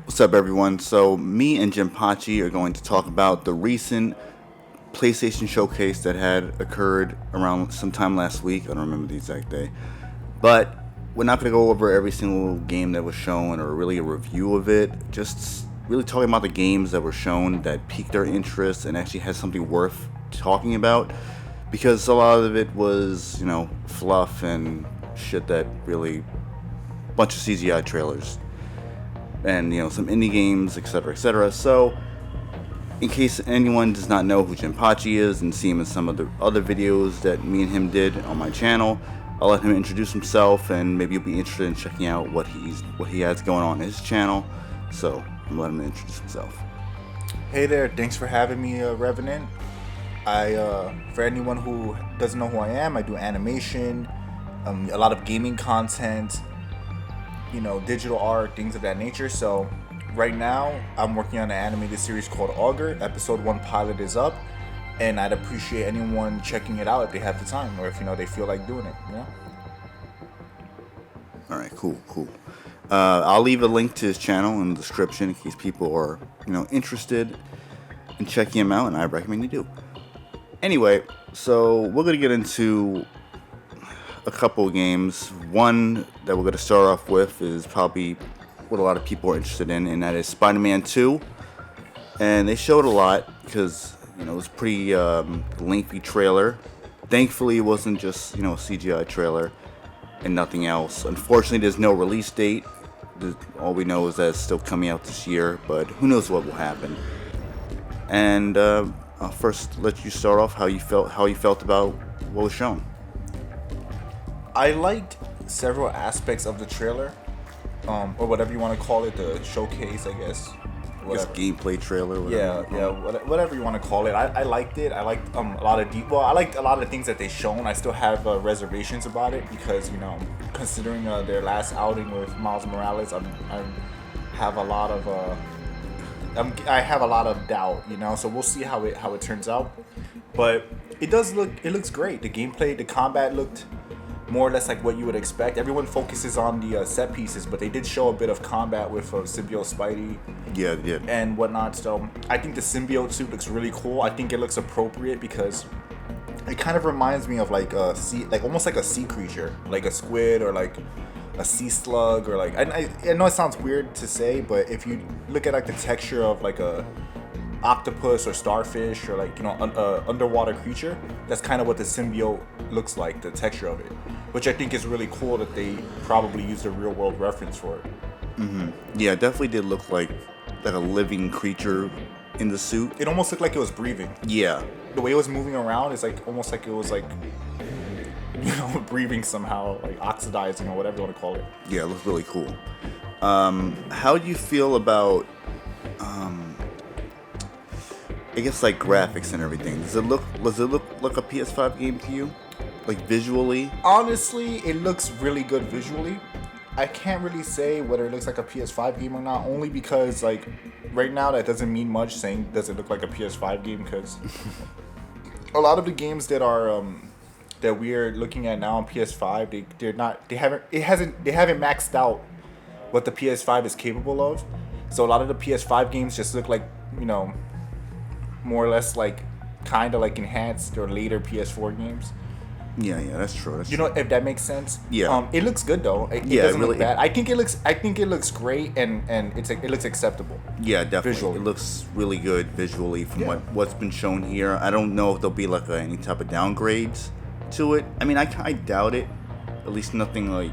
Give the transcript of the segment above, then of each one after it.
What's up, everyone? So, me and Jenpachi are going to talk about the recent PlayStation showcase that had occurred around sometime last week. I don't remember the exact day. But we're not going to go over every single game that was shown or really a review of it. Just really talking about the games that were shown that piqued our interest and actually had something worth talking about. Because a lot of it was, fluff and shit that really. Bunch of CGI trailers. And some indie games, etc., etc. So, in case anyone does not know who Jenpachi is and see him in some of the other videos that me and him did on my channel, I'll let him introduce himself, and maybe you'll be interested in checking out what he has going on his channel. So, I'm gonna let him introduce himself. Hey there, thanks for having me, Revenant. For anyone who doesn't know who I am, I do animation, a lot of gaming content, digital art, things of that nature. So right now I'm working on an animated series called Augur. Episode 1 pilot is up, and I'd appreciate anyone checking it out if they have the time, or if they feel like doing it. Alright, cool. I'll leave a link to his channel in the description in case people are interested in checking him out, and I recommend you do. Anyway, so we're gonna get into a couple of games. One that we're going to start off with is probably what a lot of people are interested in, and that is Spider-Man 2. And they showed a lot because, it was a pretty lengthy trailer. Thankfully, it wasn't just, a CGI trailer and nothing else. Unfortunately, there's no release date. All we know is that it's still coming out this year, but who knows what will happen. And I'll first let you start off how you felt about what was shown. I liked several aspects of the trailer, or whatever you want to call it, the showcase, I guess. Just gameplay trailer. Whatever you want to call it. I liked it. I liked a lot of I liked a lot of things that they shown. I still have reservations about it because considering their last outing with Miles Morales, I have a lot of doubt. So we'll see how it turns out. But it looks great. The gameplay, the combat looked more or less like what you would expect. Everyone focuses on the set pieces, but they did show a bit of combat with symbiote Spidey, and whatnot. So I think the symbiote suit looks really cool. I think it looks appropriate because it kind of reminds me of like a sea, like almost like a sea creature, like a squid or like a sea slug, or like I know it sounds weird to say, but if you look at like the texture of like a octopus or starfish or like underwater creature, that's kind of what the symbiote looks like, the texture of it, which I think is really cool that they probably used a real world reference for it. Yeah, it definitely did look like a living creature in the suit. It almost looked like it was breathing. Yeah, the way it was moving around is like almost like it was like breathing somehow, like oxidizing or whatever you want to call it. Yeah, it looks really cool. How do you feel about I guess like graphics and everything? Does it look like a PS5 game to you? Like visually? Honestly, it looks really good visually. I can't really say whether it looks like a PS5 game or not, only because like right now that doesn't mean much saying does it look like a PS5 game, because a lot of the games that are that we're looking at now on PS5, they haven't maxed out what the PS5 is capable of. So a lot of the PS5 games just look like, more or less like kind of like enhanced or later PS4 games. Yeah, that's true. If that makes sense. Yeah. It looks good though. It doesn't look bad. I think it looks great, and it looks acceptable. Yeah, definitely. Visually. It looks really good visually from what's been shown here. I don't know if there'll be like any type of downgrades to it. I mean, I doubt it. At least nothing like,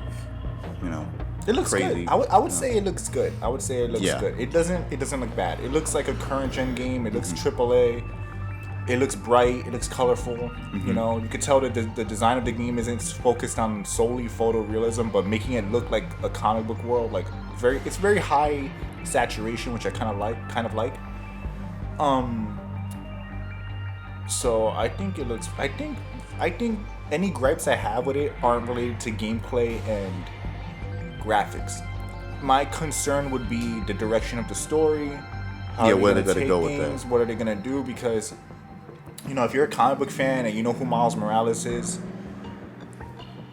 It looks crazy. good. I would say it looks good. Good. It doesn't look bad. It looks like a current gen game. It looks AAA. It looks bright. It looks colorful. You could tell that the design of the game isn't focused on solely photorealism, but making it look like a comic book world. Like it's very high saturation, which I kind of like. So I think it looks. I think any gripes I have with it aren't related to gameplay and graphics. My concern would be the direction of the story. Where they're gonna go with that. What are they gonna do? Because if you're a comic book fan and you know who Miles Morales is,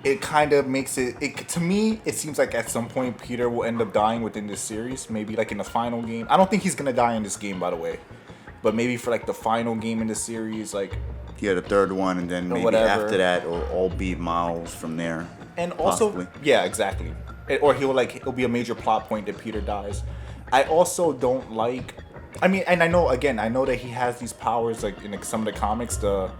it kind of makes it to me. It seems like at some point Peter will end up dying within this series. Maybe like in the final game. I don't think he's gonna die in this game, by the way. But maybe for like the final game in the series, like Yeah, the third one, and then maybe whatever. after that, it'll all be Miles from there. And also, possibly. yeah, exactly. Or it'll be a major plot point that Peter dies. I also don't like. I mean, and I know that he has these powers like in some of the comics, the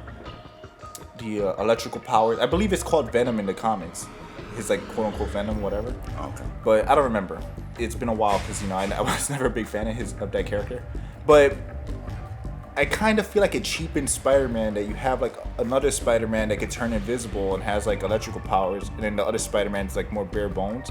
electrical powers. I believe it's called Venom in the comics. His like quote unquote Venom, whatever. Okay. But I don't remember. It's been a while because I was never a big fan of that character. But I kind of feel like it cheapens Spider-Man that you have like another Spider-Man that can turn invisible and has like electrical powers, and then the other Spider-Man's like more bare bones.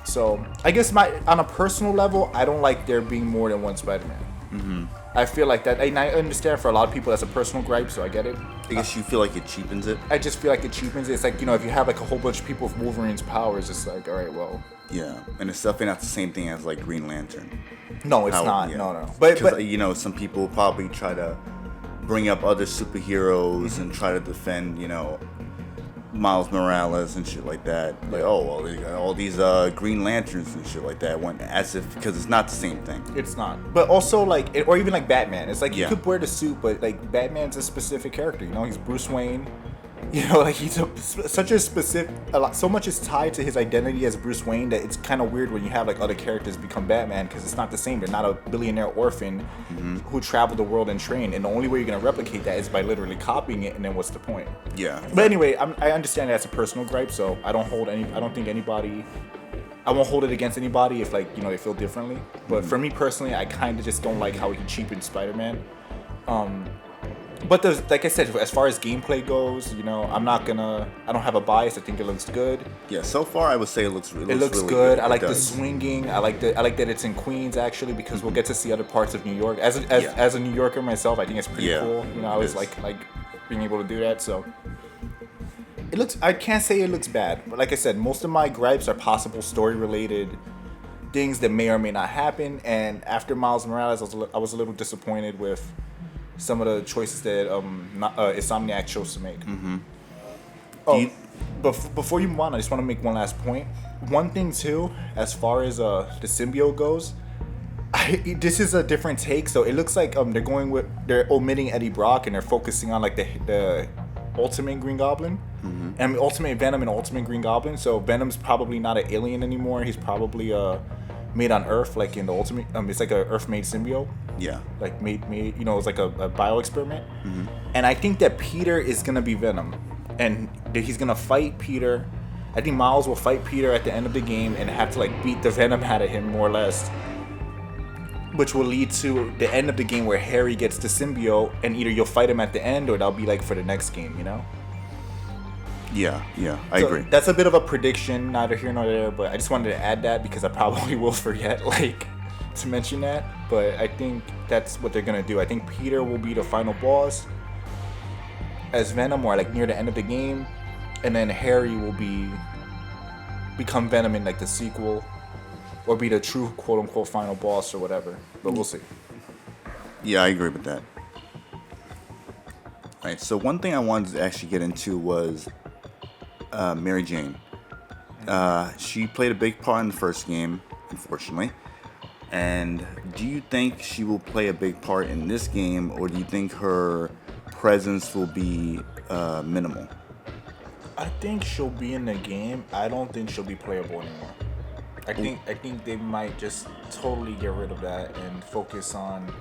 So I guess on a personal level, I don't like there being more than one Spider-Man. Mm-hmm. I feel like that, and I understand for a lot of people that's a personal gripe, so I get it. I guess you feel like it cheapens it. I just feel like it cheapens it. It's like, if you have like a whole bunch of people with Wolverine's powers, it's like, all right, well. Yeah, and it's definitely not the same thing as like Green Lantern. No, it's not. Yeah. No. But some people will probably try to bring up other superheroes and try to defend, Miles Morales and shit like that. Like, oh, well, they got all these Green Lanterns and shit like that. Because it's not the same thing. It's not. But also, or even like Batman. It's like you Yeah. could wear the suit, but like Batman's a specific character. He's Bruce Wayne. Like he's such a specific. So much is tied to his identity as Bruce Wayne that it's kind of weird when you have like other characters become Batman, because it's not the same. They're not a billionaire orphan who traveled the world and trained, and the only way you're gonna replicate that is by literally copying it. And then what's the point? Yeah. But anyway, I understand that's a personal gripe, so I don't think anybody. I won't hold it against anybody if they feel differently. But for me personally, I kind of just don't like how he cheapened Spider-Man. But like I said, as far as gameplay goes, I don't have a bias. I think it looks good. Yeah, so far I would say it looks It really looks good. I like the does. swinging. I like that it's in Queens actually, because we'll get to see other parts of New York. As a New Yorker myself, I think it's pretty cool. I always like being able to do that. So it looks. I can't say it looks bad, but like I said, most of my gripes are possible story related things that may or may not happen. And after Miles Morales, I was a little disappointed with some of the choices that Insomniac chose to make. Mm-hmm. Oh, before you move on, I just want to make one last point. One thing too, as far as the symbiote goes, this is a different take. So it looks like they're omitting Eddie Brock and they're focusing on like the Ultimate Green Goblin, and Ultimate Venom and Ultimate Green Goblin. So Venom's probably not an alien anymore. He's probably made on Earth, like in the Ultimate. It's like a Earth-made symbiote. Yeah. Like made it's like a bio experiment. Mm-hmm. And I think that Peter is gonna be Venom, and that he's gonna fight Peter. I think Miles will fight Peter at the end of the game and have to like beat the Venom out of him, more or less, which will lead to the end of the game where Harry gets the symbiote, and either you'll fight him at the end or that'll be like for the next game, Yeah, I agree. That's a bit of a prediction, neither here nor there, but I just wanted to add that because I probably will forget to mention that. But I think that's what they're gonna do. I think Peter will be the final boss as Venom, or like near the end of the game, and then Harry will become Venom in like the sequel, or be the true quote unquote final boss or whatever. But we'll see. Yeah, I agree with that. Alright, so one thing I wanted to actually get into was Mary Jane. She played a big part in the first game, unfortunately. And do you think she will play a big part in this game, or do you think her presence will be minimal? I think she'll be in the game. I don't think she'll be playable anymore. I think they might just totally get rid of that and focus on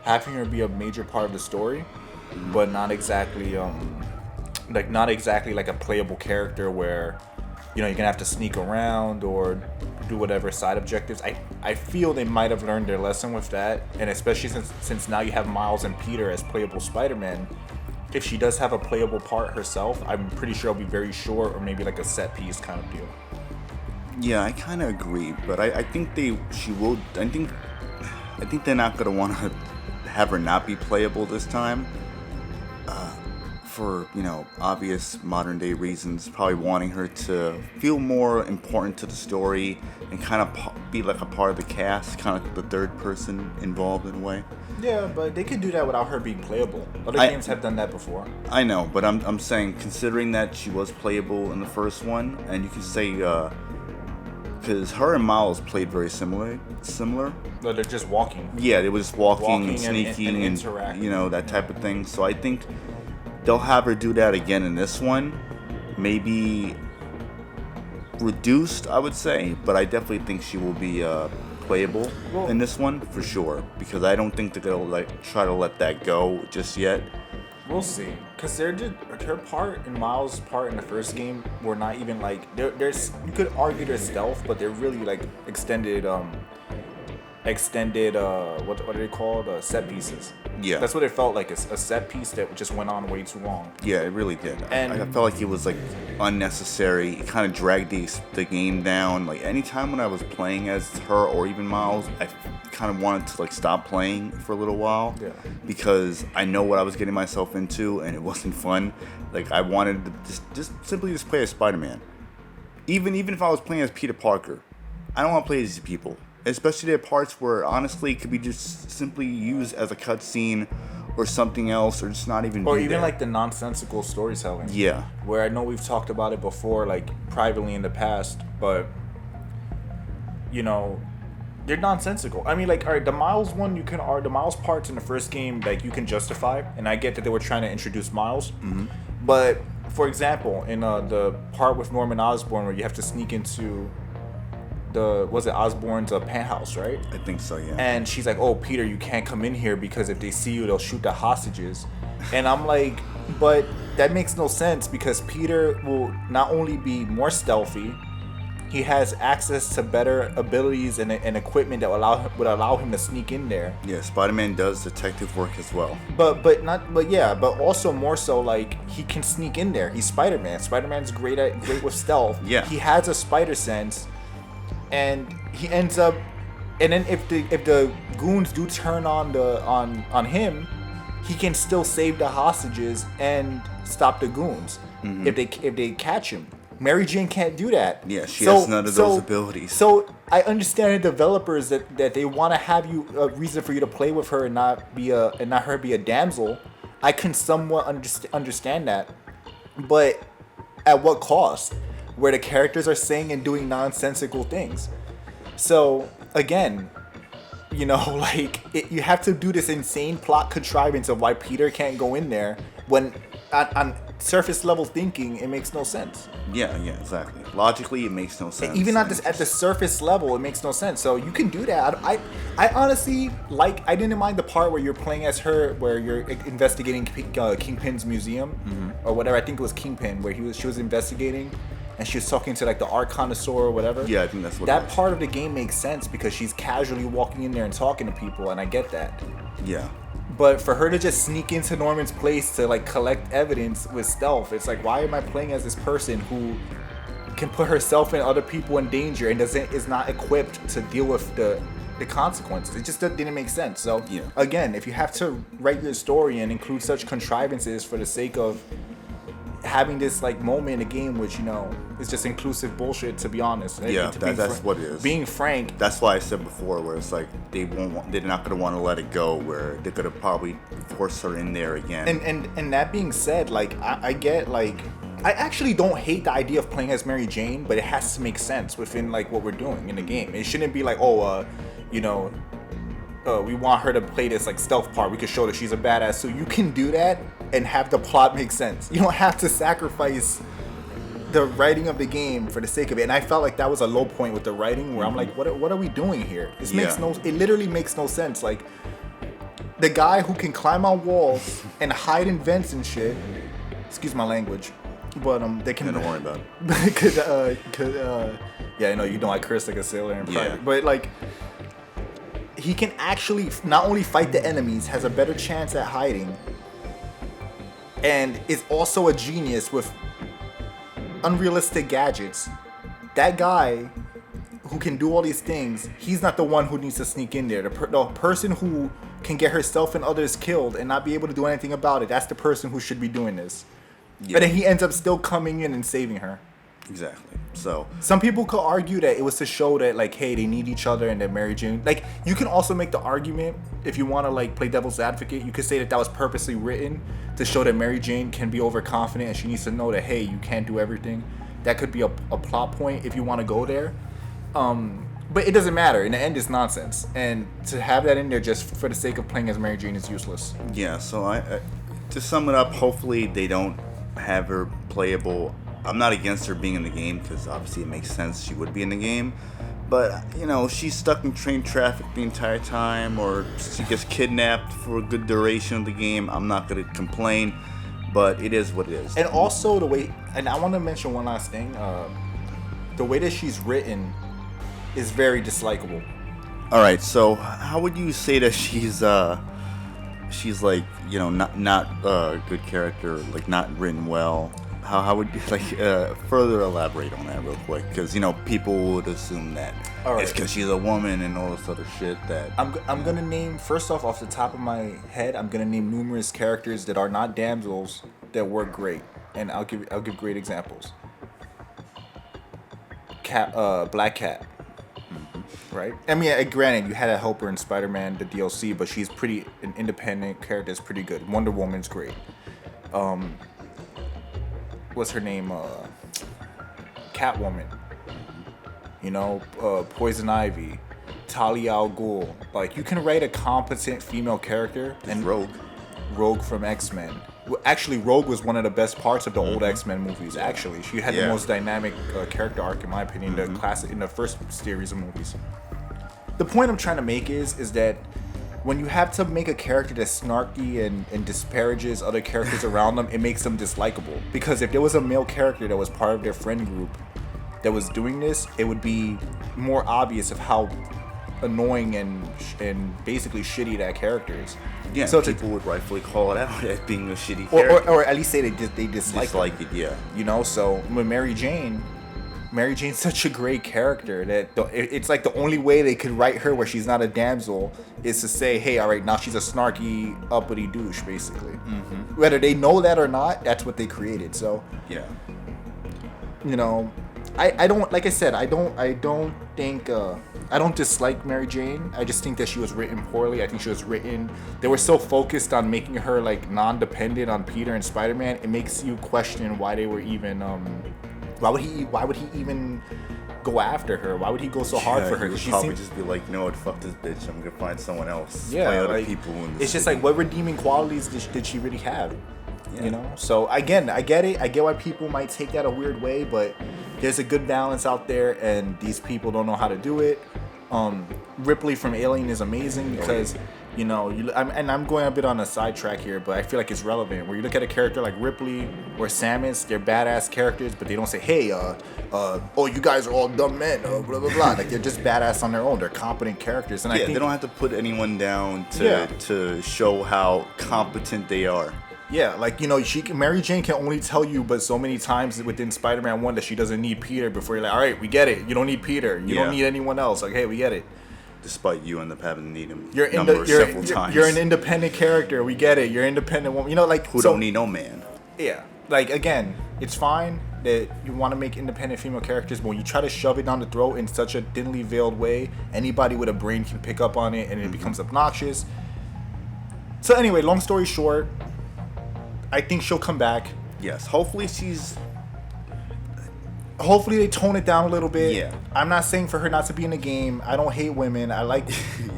having her be a major part of the story, but not exactly like a playable character where you're gonna have to sneak around or do whatever side objectives. I feel they might have learned their lesson with that, and especially since now you have Miles and Peter as playable Spider-Man. If she does have a playable part herself, I'm pretty sure it'll be very short, or maybe like a set piece kind of deal. Yeah, I kind of agree, but I think she will. I think they're not gonna want to have her not be playable this time. for, obvious modern day reasons, probably wanting her to feel more important to the story and kind of be like a part of the cast, kind of like the third person involved in a way. Yeah, but they could do that without her being playable. Other games have done that before. I know, but I'm saying, considering that she was playable in the first one, and you can say, because her and Miles played very similar. No, they're just walking. Yeah, they were just walking and sneaking and interacting. that type of thing. So I think they'll have her do that again in this one. Maybe reduced, I would say, but I definitely think she will be playable in this one for sure, because I don't think they're gonna try to let that go just yet. We'll see, because her part and Miles' part in the first game were not even there's you could argue they're stealth, but they're really extended what are they called, set pieces. Yeah, that's what it felt like, a set piece that just went on way too long. Yeah, it really did. And I felt like it was unnecessary. It kind of dragged the game down. Anytime when I was playing as her or even Miles, I kind of wanted to stop playing for a little while. Yeah. Because I know what I was getting myself into and it wasn't fun. I wanted to just simply play as Spider-Man. Even if I was playing as Peter Parker, I don't want to play as these people. Especially there are parts where honestly it could be just simply used as a cutscene or something else, or just not even. Or even the nonsensical storytelling. Yeah. Where I know we've talked about it before, privately in the past, but they're nonsensical. I mean, all right, the Miles one, the Miles parts in the first game, you can justify, and I get that they were trying to introduce Miles, but for example, in the part with Norman Osborn where you have to sneak into Osborn's penthouse, right? I think so, yeah. And she's like, "Oh, Peter, you can't come in here because if they see you, they'll shoot the hostages." And I'm like, but that makes no sense, because Peter will not only be more stealthy, he has access to better abilities and equipment that would allow him to sneak in there. Yeah, Spider-Man does detective work as well. But also more so, he can sneak in there. He's Spider-Man. Spider-Man's great with stealth. Yeah. He has a spider sense. And he ends up, and then if the goons do turn on him, he can still save the hostages and stop the goons if they catch him. Mary Jane can't do that. Yeah, she has none of those abilities. So I understand the developers that they want to have a reason for you to play with her and not her be a damsel. I can somewhat understand that, but at what cost? Where the characters are saying and doing nonsensical things. So again, you have to do this insane plot contrivance of why Peter can't go in there, when on surface level thinking it makes no sense. Yeah, exactly. Logically, it makes no sense. Even at the surface level, it makes no sense. So you can do that. I honestly I didn't mind the part where you're playing as her, where you're investigating Kingpin's museum or whatever. I think it was Kingpin, where she was investigating. And she was talking to the art connoisseur or whatever. Yeah, I think that's what that part of the game makes sense, because she's casually walking in there and talking to people, and I get that. Yeah. But for her to just sneak into Norman's place to collect evidence with stealth, it's why am I playing as this person who can put herself and other people in danger and is not equipped to deal with the consequences? It just didn't make sense. So again, if you have to write your story and include such contrivances for the sake of having this moment in the game, which is just inclusive bullshit, to be honest. Yeah, that's what it is. Being frank, that's why I said before, where it's they're not gonna want to let it go, where they're gonna probably force her in there again. And that being said, I get I actually don't hate the idea of playing as Mary Jane, but it has to make sense within what we're doing in the game. It shouldn't be we want her to play this stealth part. We could show that she's a badass. So you can do that and have the plot make sense. You don't have to sacrifice the writing of the game for the sake of it. And I felt like that was a low point with the writing, where I'm like, what are we doing here? It literally makes no sense. The guy who can climb on walls and hide in vents and shit, excuse my language, but they can. Don't worry about it. Yeah, I know I curse like a sailor in private, Yeah. but he can actually not only fight the enemies, has a better chance at hiding, and is also a genius with unrealistic gadgets. That guy who can do all these things, he's not the one who needs to sneak in there. The person who can get herself and others killed and not be able to do anything about it, that's the person who should be doing this. Yeah. But then he ends up still coming in and saving her. Exactly. So some people could argue that it was to show that, like, hey, they need each other and that Mary Jane, like, you can also make the argument, if you want to, like, play devil's advocate, you could say that that was purposely written to show that Mary Jane can be overconfident and she needs to know that, hey, you can't do everything. That could be a plot point if you want to go there. But it doesn't matter. In the end, it's nonsense. And to have that in there just for the sake of playing as Mary Jane is useless. Yeah, so I to sum it up, hopefully they don't have her playable. I'm not against her being in the game because obviously it makes sense she would be in the game. But, you know, she's stuck in train traffic the entire time, or she gets kidnapped for a good duration of the game. I'm not going to complain, but it is what it is. And also the way, and I want to mention one last thing, the way that she's written is very dislikable. All right, so how would you say that she's like, you know, not a good character, like not written well? How would you further elaborate on that real quick? Because, you know, people would assume that it's because she's a woman and all this other shit. That I'm gonna name, first off the top of my head, I'm gonna name numerous characters that are not damsels that work great, and I'll give great examples. Black Cat. Right? I mean, granted, you had to help her in Spider-Man, the DLC, but she's an independent character that's pretty good. Wonder Woman's great. What's her name? Catwoman. You know, Poison Ivy. Talia al Ghul. Like, you can write a competent female character. And Rogue from X-Men. Actually, Rogue was one of the best parts of the old X-Men movies. Actually, she had the most dynamic character arc, in my opinion, in the first series of movies. The point I'm trying to make is that when you have to make a character that's snarky and disparages other characters around them, it makes them dislikable. Because if there was a male character that was part of their friend group that was doing this, it would be more obvious of how annoying and basically shitty that character is. Yeah, so people would rightfully call it out as being a shitty character. Or at least say they dislike it, yeah. You know, so with Mary Jane's such a great character that it's like the only way they could write her where she's not a damsel is to say, hey, all right, now she's a snarky, uppity douche, basically. Mm-hmm. Whether they know that or not, that's what they created. So, yeah. You know, I don't, like I said, I don't think, I don't dislike Mary Jane. I just think that she was written poorly. I think she was written, they were so focused on making her like non-dependent on Peter and Spider-Man, it makes you question why they were even, why would he even go after her? Why would he go so hard for her? He would probably just be like, you know what, fuck this bitch, I'm gonna find someone else. Yeah, play other like, people in it's just like, what redeeming qualities did she really have? Yeah. You know, so again, I get it. I get why people might take that a weird way, but there's a good balance out there, and these people don't know how to do it. Ripley from Alien is amazing because, you know, I'm going a bit on a sidetrack here, but I feel like it's relevant. Where you look at a character like Ripley or Samus, they're badass characters, but they don't say, hey, you guys are all dumb men, blah, blah, blah. Like, they're just badass on their own. They're competent characters. And I think they don't have to put anyone down to show how competent they are. Yeah, like, you know, Mary Jane can only tell you but so many times within Spider-Man 1 that she doesn't need Peter before you're like, all right, we get it. You don't need Peter. You don't need anyone else. Like, hey, we get it. Despite you end up having to need him several times. You're an independent character. We get it. You're an independent woman. You know, like... Who don't need no man. Yeah. Like, again, it's fine that you want to make independent female characters, but when you try to shove it down the throat in such a thinly veiled way, anybody with a brain can pick up on it and it becomes obnoxious. So anyway, long story short, I think she'll come back. Yes. Hopefully they tone it down a little bit. Yeah. I'm not saying for her not to be in the game. I don't hate women. I like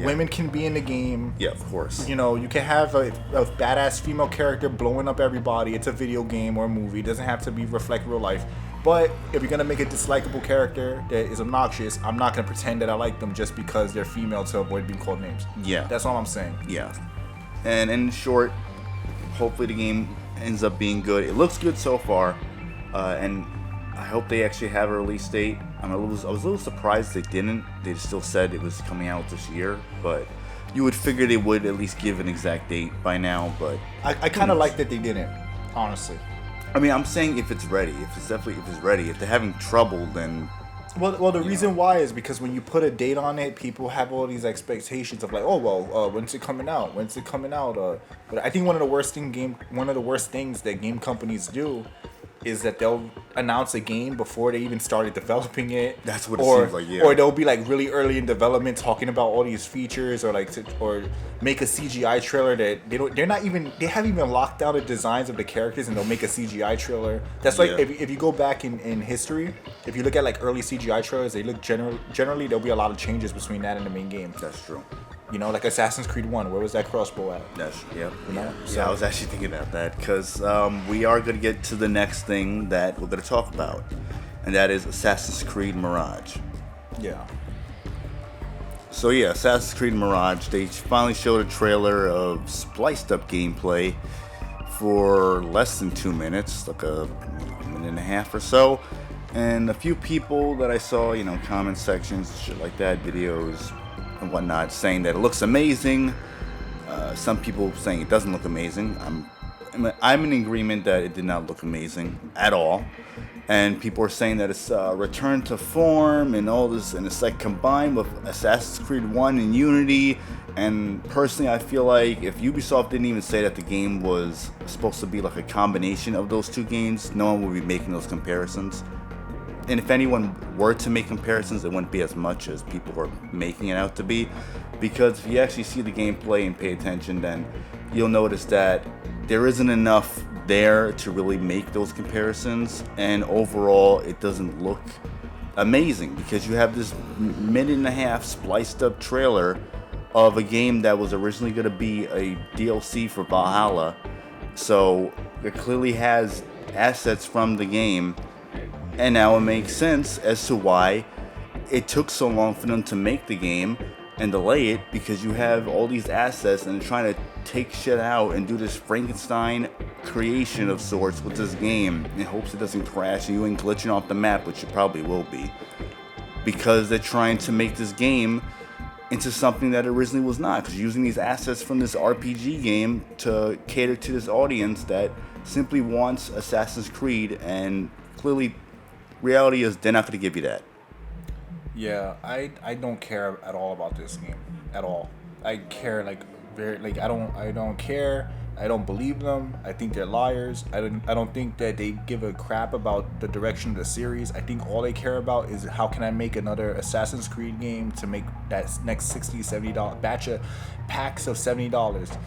women can be in the game. Yeah, of course. You know, you can have a badass female character blowing up everybody. It's a video game or a movie. It doesn't have to reflect real life. But if you're going to make a dislikable character that is obnoxious, I'm not going to pretend that I like them just because they're female to avoid being called names. Yeah. That's all I'm saying. Yeah. And in short, hopefully the game ends up being good. It looks good so far, and I hope they actually have a release date. I was a little surprised they didn't. They still said it was coming out this year, but you would figure they would at least give an exact date by now. But I kind of like that they didn't, honestly. I mean, I'm saying if it's ready, if it's ready. If they're having trouble, then Well, the reason why is because when you put a date on it, people have all these expectations of like, oh well, when's it coming out? When's it coming out? But I think one of the worst things that game companies do is that they'll announce a game before they even started developing it. That's what it seems like, yeah. Or they'll be like really early in development talking about all these features, or or make a CGI trailer that they haven't even locked down the designs of the characters, and they'll make a CGI trailer. That's like if you go back in history, if you look at like early CGI trailers, they look generally there'll be a lot of changes between that and the main game. That's true. You know, like Assassin's Creed 1, where was that crossbow at? I was actually thinking about that because we are going to get to the next thing that we're going to talk about, and that is Assassin's Creed Mirage. Yeah. So yeah, Assassin's Creed Mirage, they finally showed a trailer of spliced up gameplay for less than 2 minutes, like a minute and a half or so, and a few people that I saw, comment sections, shit like that, videos and whatnot, saying that it looks amazing. Some people saying it doesn't look amazing. I'm in agreement that it did not look amazing at all. And people are saying that it's return to form and all this, and it's like combined with Assassin's Creed 1 and Unity. And personally, I feel like if Ubisoft didn't even say that the game was supposed to be like a combination of those two games, no one would be making those comparisons. And if anyone were to make comparisons, it wouldn't be as much as people are making it out to be. Because if you actually see the gameplay and pay attention, then you'll notice that there isn't enough there to really make those comparisons. And overall, it doesn't look amazing because you have this minute and a half spliced up trailer of a game that was originally going to be a DLC for Valhalla. So it clearly has assets from the game. And now it makes sense as to why it took so long for them to make the game and delay it, because you have all these assets and they're trying to take shit out and do this Frankenstein creation of sorts with this game in hopes it doesn't crash and you ain't glitching off the map, which it probably will be, because they're trying to make this game into something that originally was not, because using these assets from this RPG game to cater to this audience that simply wants Assassin's Creed, and clearly reality is they're not going to give you that. Yeah, I don't care at all about this game at all. I care I don't care. I don't believe them. I think they're liars. I don't think that they give a crap about the direction of the series. I think all they care about is how can I make another Assassin's Creed game to make that next $60, $70 batch of packs of $70.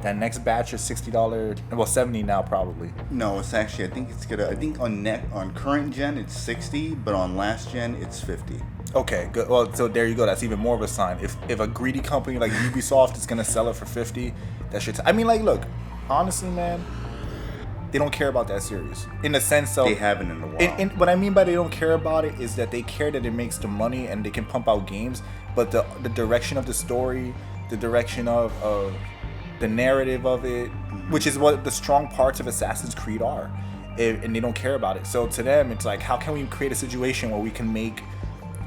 That next batch is $60, well, $70 now probably. No, it's actually, I think on current gen it's 60, but on last gen it's 50. Okay, good. Well, so there you go. That's even more of a sign. If a greedy company like Ubisoft is gonna sell it for 50, that shit. I mean, like, look, honestly, man, they don't care about that series in the sense of they haven't in a while. And what I mean by they don't care about it is that they care that it makes the money and they can pump out games, but the direction of the story, the direction of the narrative of it, which is what the strong parts of Assassin's Creed are, and they don't care about it. So to them, it's like, how can we create a situation where we can make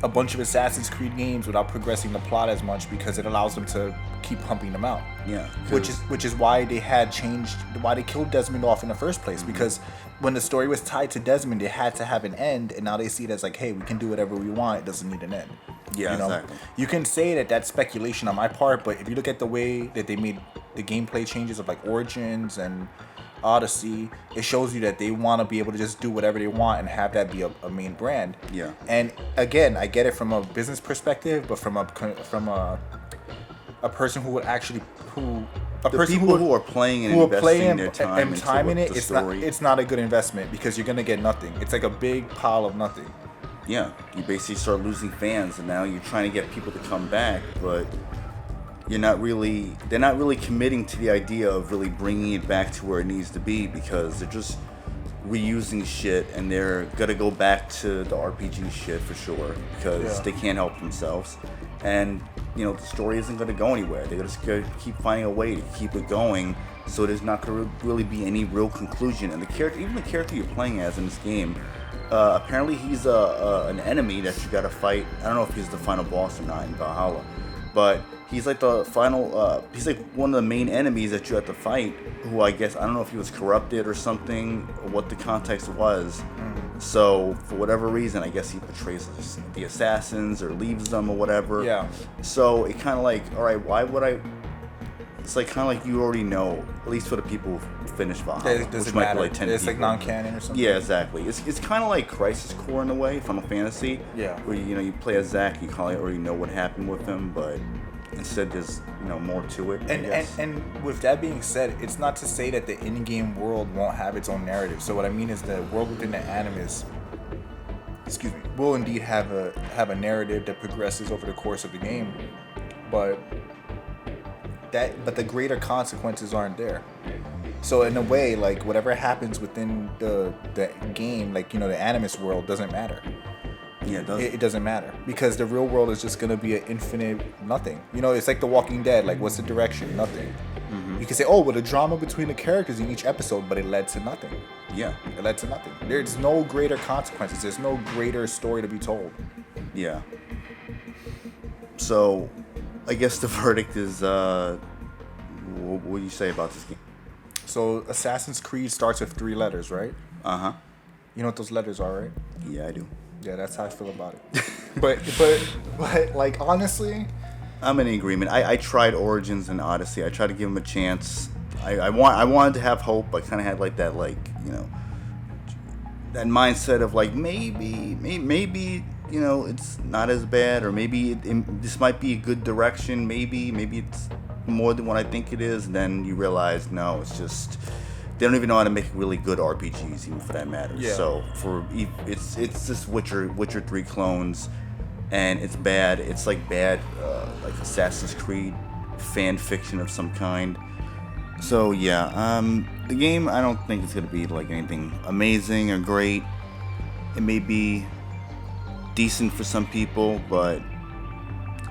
a bunch of Assassin's Creed games without progressing the plot as much, because it allows them to keep pumping them out. Yeah. Which is why they why they killed Desmond off in the first place, because when the story was tied to Desmond, it had to have an end, and now they see it as like, hey, we can do whatever we want. It doesn't need an end. Yeah, exactly. You can say that that's speculation on my part, but if you look at the way that they made the gameplay changes of like Origins and Odyssey, it shows you that they want to be able to just do whatever they want and have that be a main brand. Yeah. And again, I get it from a business perspective, but from a person who would actually who are playing and investing their time in it, story. It's not a good investment, because you're gonna get nothing. It's like a big pile of nothing. Yeah, you basically start losing fans, and now you're trying to get people to come back, but they're not really committing to the idea of really bringing it back to where it needs to be, because they're just reusing shit, and they're gonna go back to the RPG shit for sure, because they can't help themselves, and the story isn't gonna go anywhere. They're just gonna keep finding a way to keep it going, so there's not gonna really be any real conclusion. And the character you're playing as in this game, apparently he's an enemy that you gotta fight. I don't know if he's the final boss or not in Valhalla, but he's like the final. He's like one of the main enemies that you have to fight. Who I guess I don't know if he was corrupted or something, or what the context was. So for whatever reason, I guess he betrays the assassins or leaves them or whatever. Yeah. So it kind of like, all right, why would I? It's like kind of like you already know, at least for the people who finished Valhalla, Does it matter? It's people. like non-canon or something. Yeah, exactly. It's kind of like Crisis Core in a way, Final Fantasy. Yeah. Where you play as Zack, you kind of already know what happened with him, but instead there's more to it. And with that being said, it's not to say that the in-game world won't have its own narrative. So what I mean is the world within the Animus, will indeed have a narrative that progresses over the course of the game, but the greater consequences aren't there. So in a way, like whatever happens within the game, like the Animus world doesn't matter. Yeah, it doesn't. It doesn't matter because the real world is just gonna be an infinite nothing. It's like The Walking Dead. Like, what's the direction? Nothing. You can say, oh, well, the drama between the characters in each episode, but it led to nothing. Yeah, it led to nothing. There's no greater consequences. There's no greater story to be told. Yeah. So, I guess the verdict is, what do you say about this game? So, Assassin's Creed starts with 3 letters, right? Uh-huh. You know what those letters are, right? Yeah, I do. Yeah, that's how I feel about it. but like, honestly, I'm in agreement. I tried Origins and Odyssey. I tried to give them a chance. I wanted to have hope. I kind of had like that, that mindset of like maybe it's not as bad, or maybe this might be a good direction. Maybe it's more than what I think it is. And then you realize no, it's just they don't even know how to make really good RPGs, even for that matter. Yeah. So it's just Witcher 3 clones. And it's bad. It's like bad, like Assassin's Creed fan fiction of some kind. So yeah, the game I don't think it's gonna be like anything amazing or great. It may be decent for some people, but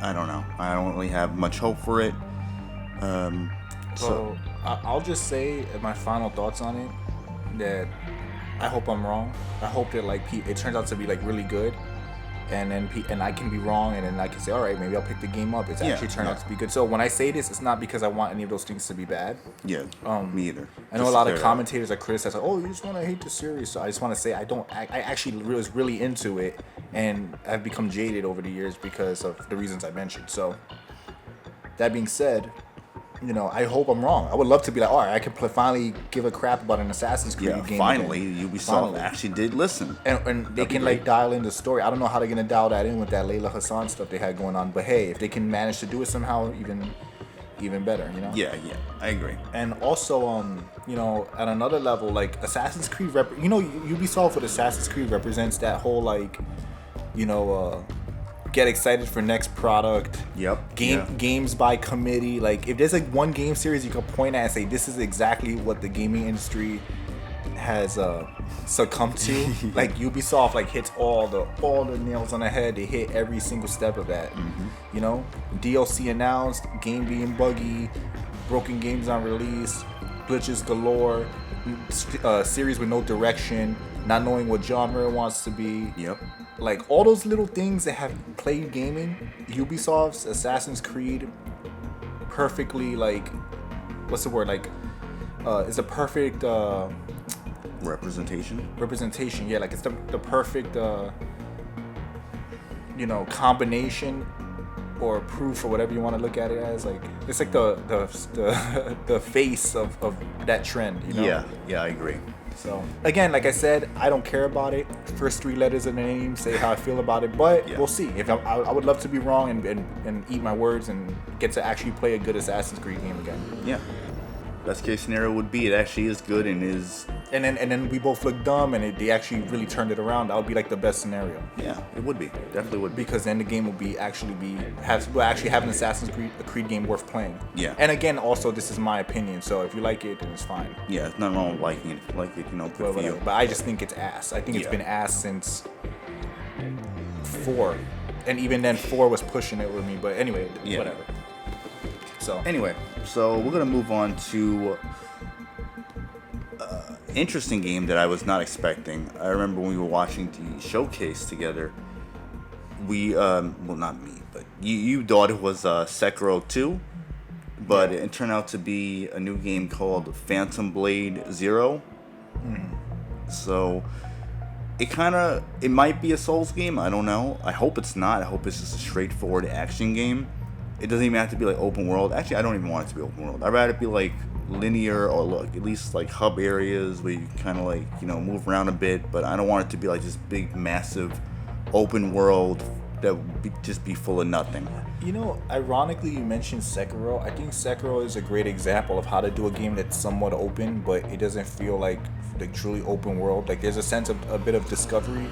I don't know. I don't really have much hope for it. So I'll just say my final thoughts on it that I hope I'm wrong. I hope that it turns out to be like really good. And then I can be wrong, and then I can say, all right, maybe I'll pick the game up. It's actually turned out to be good. So when I say this, it's not because I want any of those things to be bad. Yeah, me either. I know a lot of commentators are criticizing, oh, you just want to hate the series. So I just want to say I actually was really into it, and I've become jaded over the years because of the reasons I mentioned. So that being said, I hope I'm wrong. I would love to be like, all right, I can finally give a crap about an Assassin's Creed game. Finally, Ubisoft actually did listen. And they can dial in the story. I don't know how they're going to dial that in with that Layla Hassan stuff they had going on. But hey, if they can manage to do it somehow, even better, Yeah, I agree. And also, at another level, like Assassin's Creed, Ubisoft with Assassin's Creed represents that whole get excited for next product. Yep. Games by committee. Like if there's one game series you can point at and say this is exactly what the gaming industry has succumbed to. Like Ubisoft hits all the nails on the head. They hit every single step of that. DLC announced, game being buggy, broken games on release, glitches galore, series with no direction, not knowing what genre it wants to be. Yep. Like all those little things that have played gaming, Ubisoft's Assassin's Creed perfectly what's the word? It's a perfect representation. Yeah, it's the perfect combination or proof or whatever you want to look at it as. It's like the face of that trend, Yeah, I agree. So again, like I said, I don't care about it. First 3 letters of the name say how I feel about it, but we'll see. If I would love to be wrong and eat my words and get to actually play a good Assassin's Creed game again. Yeah. Best case scenario would be it actually is good and is. And then we both look dumb and they actually really turned it around. That would be the best scenario. Yeah, it would be. Definitely would be. Because then the game will actually have an Assassin's Creed game worth playing. Yeah. And again, also this is my opinion. So if you like it, then it's fine. Yeah, it's nothing wrong with liking it. If you like it, good for you. But I just think it's ass. I think it's been ass since 4, and even then 4 was pushing it with me. But anyway, whatever. So we're gonna move on to interesting game that I was not expecting. I remember when we were watching the showcase together. We, not me, but You thought it was Sekiro 2, but Yeah. it turned out to be a new game called Phantom Blade Zero. So it might be a Souls game. I don't know. I hope it's not. I hope it's just a straightforward action game. It doesn't even have to be like open world. Actually, I don't even want it to be open world. I'd rather it be like linear or like at least like hub areas where you kind of like move around a bit. But I don't want it to be like this big massive open world that would just be full of nothing. Ironically, you mentioned Sekiro. I think Sekiro is a great example of how to do a game that's somewhat open, but it doesn't feel like truly open world. Like there's a sense of a bit of discovery,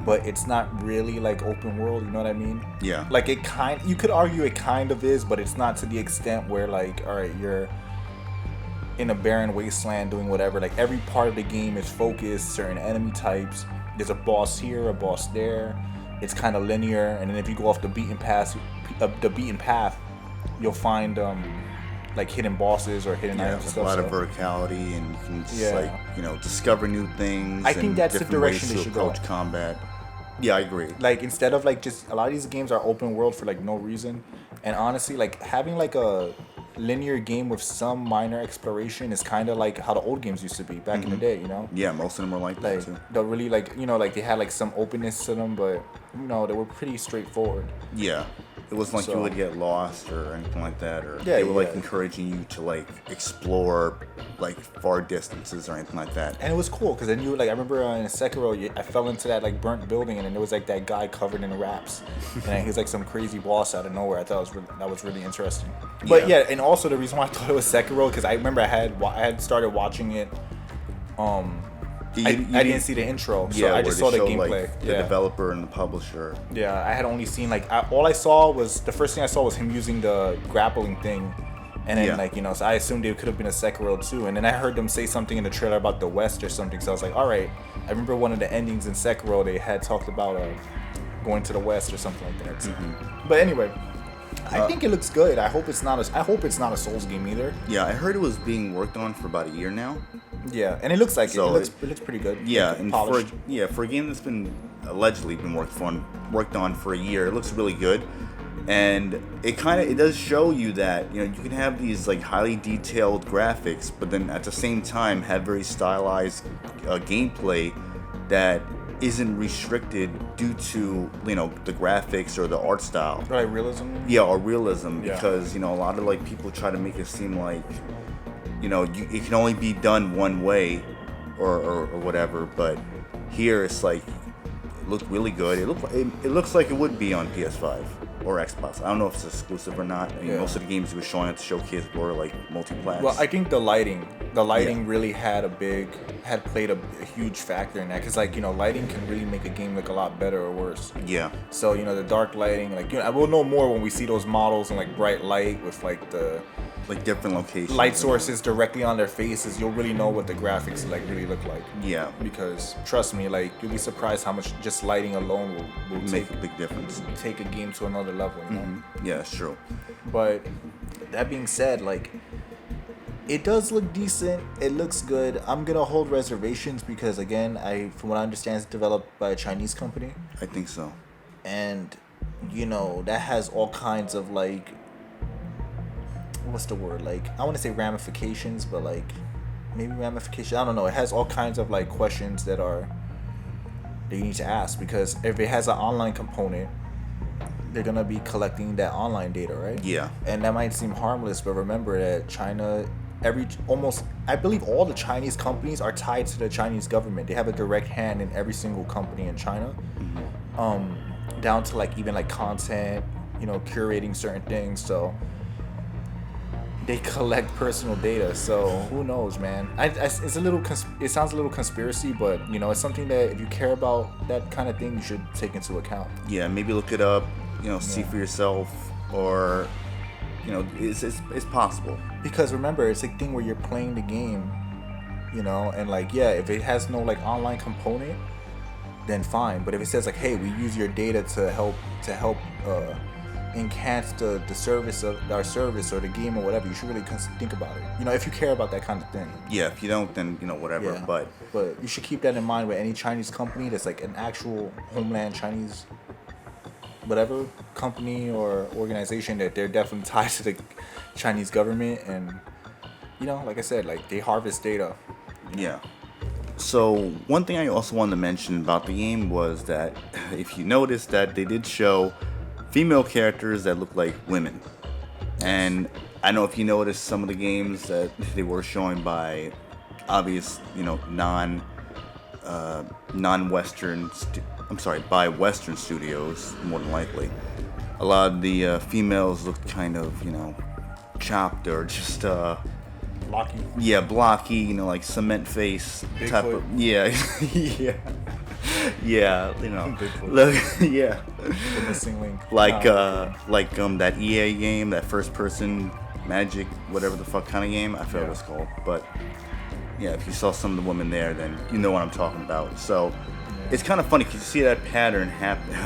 but it's not really like open world. You know what I mean? Yeah. Like you could argue it kind of is, but it's not to the extent where like, all right, you're in a barren wasteland doing whatever. Like every part of the game is focused, certain enemy types. There's a boss here, a boss there. It's kind of linear, and then if you go off the beaten path, you'll find like hidden bosses or hidden items and There's stuff. a lot of so- verticality, and you can just discover new things. I think and that's the different direction ways they to should go. approach combat. Yeah, I agree. Like instead of like just a lot of these games are open world for like no reason, and honestly, like having like a linear game with some minor exploration is kind of like how the old games used to be back in the day. Yeah, most of them are like that Like too. they're really like like they had like some openness to them, but they were pretty straightforward. Yeah. It wasn't like you So- would get lost or anything like that, or Yeah, they were like yeah. encouraging you to like explore like far distances or anything like that. And it was cool because then I remember in Sekiro, I fell into that like burnt building, and then there was like that guy covered in wraps, and he was like some crazy boss out of nowhere. I thought that was really interesting. But Yeah. yeah, and also the reason why I thought it was Sekiro because I remember I had started watching it. I didn't see the intro, so I just saw the gameplay. Like, the developer and the publisher. Yeah, I had only seen all I saw was the first thing I saw was him using the grappling thing, and then Yeah. so I assumed it could have been a Sekiro too, and then I heard them say something in the trailer about the West or something, so I was like, all right. I remember one of the endings in Sekiro they had talked about going to the West or something like that. So. But anyway, I think it looks good. I hope it's not a Souls game either. Yeah, I heard it was being worked on for about a year now. Yeah, and it looks like So it looks pretty good. Yeah, Like, and polished. for a game that's been allegedly been worked on for a year, it looks really good. And it does show you that you can have these like highly detailed graphics, but then at the same time have very stylized gameplay that isn't restricted due to the graphics or the art style. Or like realism. Yeah, or realism, Yeah. because a lot of like people try to make it seem like it can only be done one way or whatever, but here it's like it looked really good. It looks like it would be on PS5 or Xbox. I don't know if it's exclusive or not. I mean, Yeah. most of the games he was showing at the showcase were like multi-plat. Well, I think the lighting Yeah. really had played a huge factor in that, because lighting can really make a game look a lot better or worse. Yeah. So the dark lighting, I will know more when we see those models in like bright light with like the Like different locations. light sources directly on their faces. You'll really know what the graphics like really look like. Yeah. Because trust me, like you'll be surprised how much just lighting alone will Make a big difference. take a game to another level. Yeah, it's true. But that being said, like it does look decent. It looks good. I'm gonna hold reservations because again, from what I understand, it's developed by a Chinese company, I think so. and that has all kinds of like, what's the word? Like I want to say ramifications, but like maybe ramifications. I don't know. It has all kinds of like questions that you need to ask, because if it has an online component, they're gonna be collecting that online data, right? Yeah. And that might seem harmless, but remember that China, I believe all the Chinese companies are tied to the Chinese government. They have a direct hand in every single company in China, down to like even like content, curating certain things. So they collect personal data. So who knows, man? It's a little. It sounds a little conspiracy, but it's something that if you care about that kind of thing, you should take into account. Yeah, maybe look it up. See for yourself, or it's possible. Because remember, it's a thing where you're playing the game, and like, yeah, if it has no like online component, then fine. But if it says like, hey, we use your data to help enhance the service of our service or the game or whatever, you should really think about it. If you care about that kind of thing. Yeah, if you don't, then whatever. Yeah. But you should keep that in mind with any Chinese company that's like an actual homeland Chinese whatever company or organization, that they're definitely tied to the Chinese government, and like I said, like they harvest data. Yeah. So one thing I also wanted to mention about the game was that if you notice that they did show female characters that look like women, and I don't know if you noticed some of the games that they were showing by obvious, non-Western. By Western studios, more than likely. A lot of the females looked kind of, chopped or just Blocky. yeah, blocky, like cement face type Bigfoot. of yeah. Yeah, Bigfoot. look, yeah. The missing link. Like that EA game, that first person magic whatever the fuck kind of game, I forget what it's called. But yeah, if you saw some of the women there, then you know what I'm talking about. So it's kind of funny because you see that pattern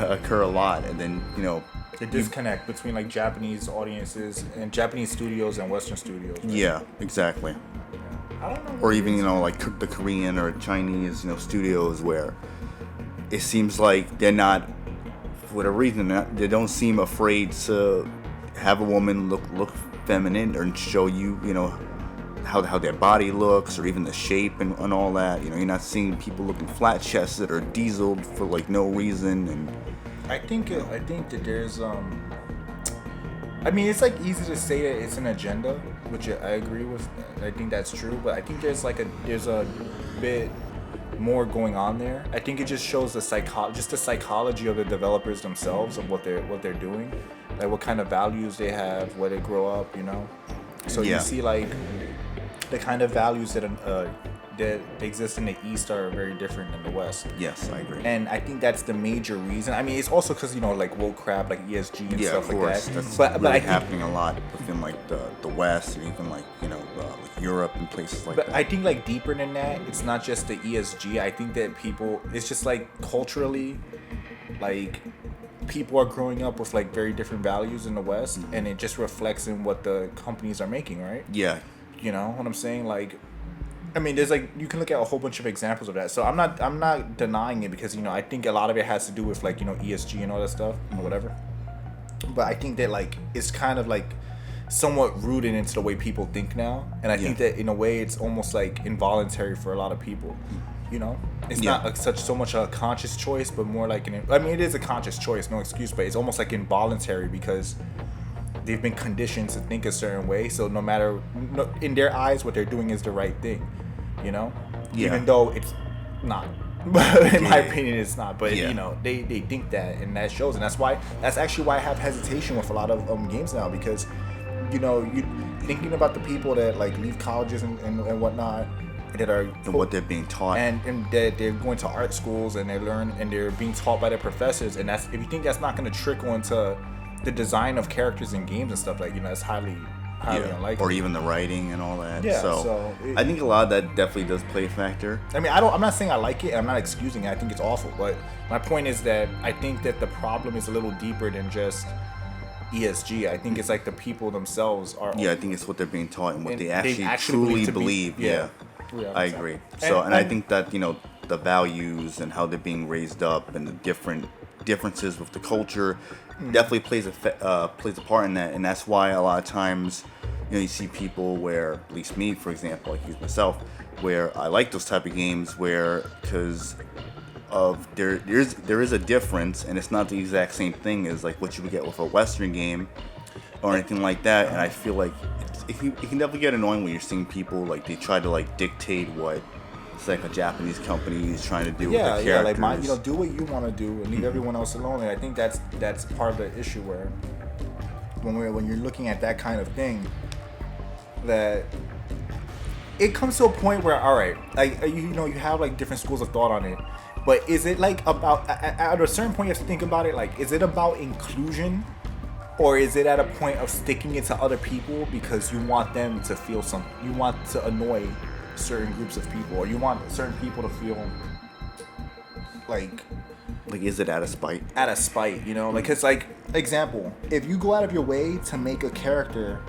occur a lot, and then the disconnect between like Japanese audiences and Japanese studios and Western studios. Right? yeah, exactly. I don't know. Or even like the Korean or Chinese studios where it seems like they're not, for whatever reason, they don't seem afraid to have a woman look feminine or show you how their body looks or even the shape and all that. You're not seeing people looking flat chested or dieseled for like no reason. And I think that there's I mean, it's like easy to say that it's an agenda, which I agree with. I think that's true, but I think there's a bit more going on there. I think it just shows the psychology of the developers themselves, of what they're doing, like what kind of values they have, where they grow up. So you see like the kind of values that exist in the East are very different than the West. yes, I agree. And I think that's the major reason. I mean, it's also because like woke crap, like ESG and stuff of course. like that. That's but really I think, happening a lot within like the West and even like like Europe and places like but that. I think like deeper than that, it's not just the ESG. I think that it's just like culturally, like people are growing up with like very different values in the West, and it just reflects in what the companies are making, right? Yeah. You know what I'm saying? Like, I mean, there's like, you can look at a whole bunch of examples of that. So I'm not denying it, because I think a lot of it has to do with like ESG and all that stuff or whatever. But I think that like it's kind of like somewhat rooted into the way people think now, and I think that in a way it's almost like involuntary for a lot of people. It's not like so much a conscious choice, but more like it is a conscious choice, no excuse, but it's almost like involuntary because they've been conditioned to think a certain way. So no matter, in their eyes, what they're doing is the right thing. Even though it's not. In my opinion, it's not. But they think that, and that shows, and that's actually why I have hesitation with a lot of games now, because you thinking about the people that like leave colleges and whatnot, that are And what they're being taught. and that they're going to art schools and they learn and they're being taught by their professors, and that's, if you think that's not going to trickle into the design of characters in games and stuff, like that's highly unlikely. Or even the writing and all that. Yeah, So I think a lot of that definitely does play a factor. I mean, I'm not saying I like it, and I'm not excusing it. I think it's awful, but my point is that I think that the problem is a little deeper than just ESG. I think it's like the people themselves are. Yeah, I think it's what they're being taught and what And they they actually to be- believe. yeah. I agree. So, and I think that the values and how they're being raised up and the differences with the culture definitely plays a part in that, and that's why a lot of times you see people where, at least me, for example, I use myself, where I like those type of games where, because of there is a difference, and it's not the exact same thing as like what you would get with a Western game or anything like that. And I feel like it can definitely get annoying when you're seeing people like they try to like dictate what it's like a Japanese company is trying to do with the characters. Like do what you want to do and leave everyone else alone. And I think that's part of the issue, where when you're looking at that kind of thing, that it comes to a point where, all right, like you have like different schools of thought on it, but is it like about at a certain point you have to think about it, like, is it about inclusion, or is it at a point of sticking it to other people because you want them to feel something, you want to annoy certain groups of people, or you want certain people to feel like is it out of spite? Like, it's like, example, if you go out of your way to make a character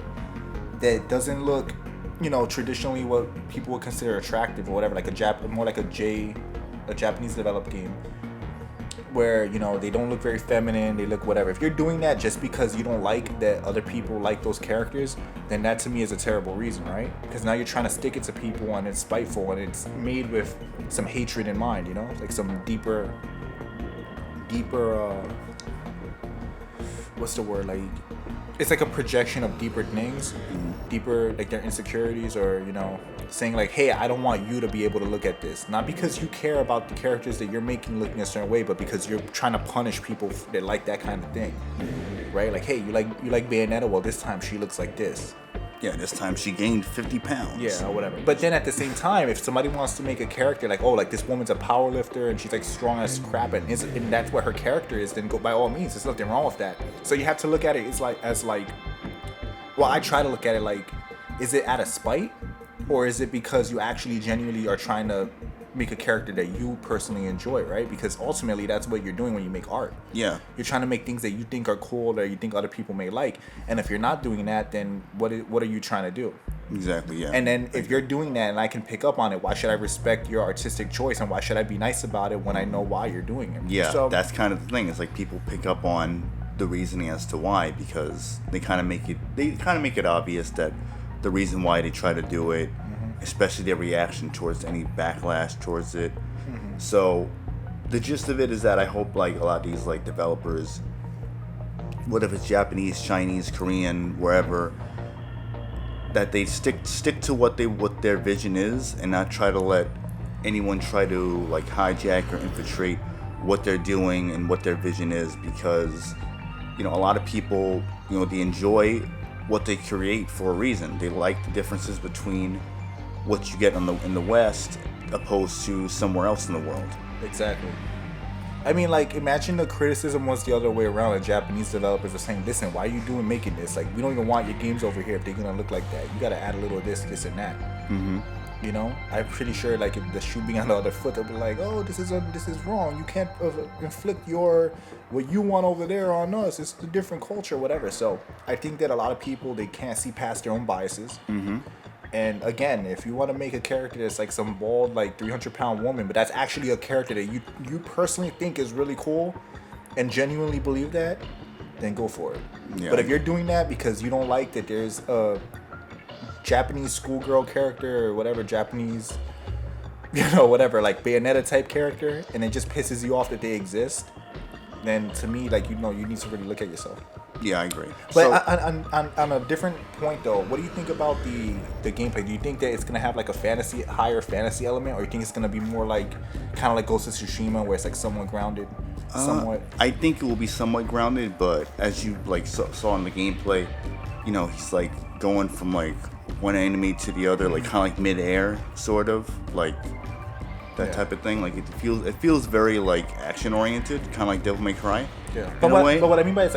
that doesn't look traditionally what people would consider attractive or whatever, like more like a Japanese developed game, where they don't look very feminine, they look whatever. If you're doing that just because you don't like that other people like those characters, then that to me is a terrible reason, right? Because now you're trying to stick it to people and it's spiteful and it's made with some hatred in mind, like some deeper what's the word, like it's like a projection of deeper things, deeper, like their insecurities, or saying like, hey, I don't want you to be able to look at this, not because you care about the characters that you're making looking a certain way, but because you're trying to punish people that like that kind of thing, right? Like, hey, you like Bayonetta, well, this time she looks like this. Yeah, this time she gained 50 pounds. Yeah, or whatever. But then at the same time, if somebody wants to make a character like, oh, like this woman's a power lifter and she's like strong as crap, and that's what her character is, then go, by all means, there's nothing wrong with that. So you have to look at it well, I try to look at it like, is it out of spite, or is it because you actually genuinely are trying to make a character that you personally enjoy, right? Because ultimately that's what you're doing when you make art. Yeah. You're trying to make things that you think are cool, that you think other people may like. And if you're not doing that, then what are you trying to do? Exactly, yeah. And then if you're doing that and I can pick up on it, why should I respect your artistic choice, and why should I be nice about it when I know why you're doing it? Yeah, so that's kind of the thing. It's like people pick up on the reasoning as to why, because they kind of make it obvious that the reason why they try to do it, especially their reaction towards any backlash towards it. So the gist of it is that I hope like a lot of these like developers, whether it's Japanese, Chinese, Korean, wherever, that they stick to what their vision is, and not try to let anyone try to like hijack or infiltrate what they're doing and what their vision is, because a lot of people, they enjoy what they create for a reason. They like the differences between what you get in the West opposed to somewhere else in the world. Exactly. I mean, like, imagine the criticism was the other way around, and Japanese developers are saying, listen, why are you making this? Like, we don't even want your games over here if they're gonna look like that. You gotta add a little of this, and that. I'm pretty sure, like, if the shoe being on the other foot, they'll be like, oh, this is wrong. You can't inflict what you want over there on us. It's a different culture, whatever. So I think that a lot of people, they can't see past their own biases. And again, if you want to make a character that's like some bald, like 300-pound woman, but that's actually a character that you personally think is really cool and genuinely believe that, then go for it. Yeah. But if you're doing that because you don't like that there's a Japanese schoolgirl character or whatever, Japanese, whatever, like Bayonetta type character, and it just pisses you off that they exist, then to me, like, you need to really look at yourself. Yeah, I agree. But on a different point, though, what do you think about the gameplay? Do you think that it's gonna have like a higher fantasy element, or you think it's gonna be more like kind of like Ghost of Tsushima, where it's like somewhat grounded? Somewhat. I think it will be somewhat grounded, but as you like saw in the gameplay, he's like going from like one enemy to the other, like kind of like mid-air, sort of like that type of thing. Like it feels very like action oriented, kind of like Devil May Cry. Yeah. But what I mean by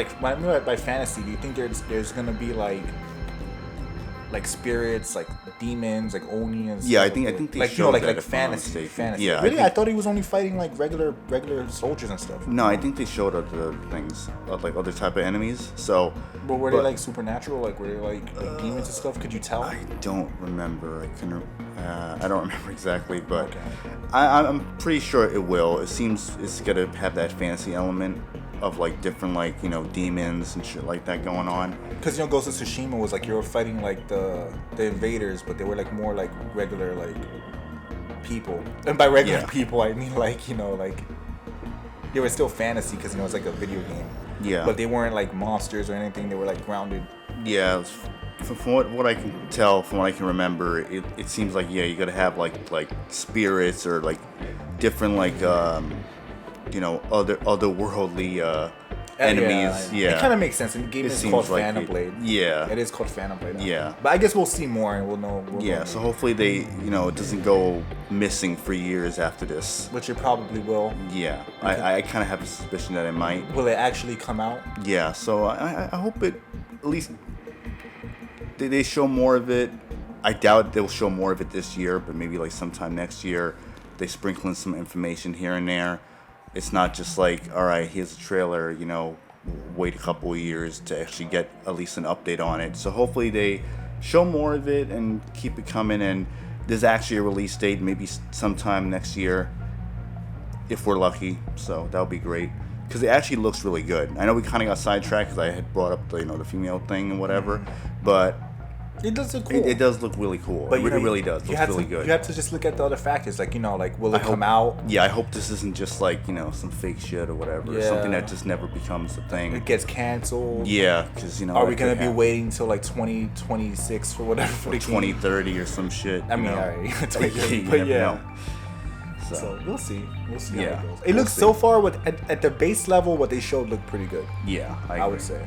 by fantasy, do you think there's gonna be like spirits, like demons, like oni and stuff? Yeah, I think they showed that, like fantasy. Yeah. Really, I thought he was only fighting like regular soldiers and stuff. No, I think they showed other things, like other type of enemies. So. But were they like supernatural? Like were they like demons and stuff? Could you tell? I don't remember. I don't remember exactly, but okay. I'm pretty sure it will. It seems it's gonna have that fantasy element of like different like demons and shit like that going on. Because Ghost of Tsushima was like you were fighting like the invaders, but they were like more like regular like people. And by regular people, I mean like like they were still fantasy because it's like a video game. Yeah. But they weren't like monsters or anything. They were like grounded. Yeah. From what I can tell, from what I can remember, it seems like you gotta have like spirits or like different like otherworldly enemies. Yeah. It kind of makes sense. And the game is called Phantom Blade. Yeah. It is called Phantom Blade. Yeah. But I guess we'll see more and we'll know. So hopefully they it doesn't go missing for years after this. Which it probably will. Yeah. I kind of have a suspicion that it might. Will it actually come out? Yeah. So I hope it at least. They show more of it. I doubt they'll show more of it this year, but maybe like sometime next year, they sprinkle in some information here and there. It's not just like, all right, here's a trailer, wait a couple of years to actually get at least an update on it. So hopefully they show more of it and keep it coming. And there's actually a release date, maybe sometime next year. if we're lucky. So that would be great because it actually looks really good. I know we kind of got sidetracked because I had brought up the female thing and whatever, but it does look cool. It does look really cool. But it really does. It looks really good. You have to just look at the other factors, like will it come out? Yeah, I hope this isn't just like some fake shit or whatever. Yeah. Something that just never becomes a thing. It gets canceled. Yeah, because are we gonna be waiting until like 2026 for whatever for the 2030 or some shit? I mean, alright, 2030, but yeah. So we'll see. We'll see how it goes. It looks so far at the base level, what they showed looked pretty good. Yeah, I would say.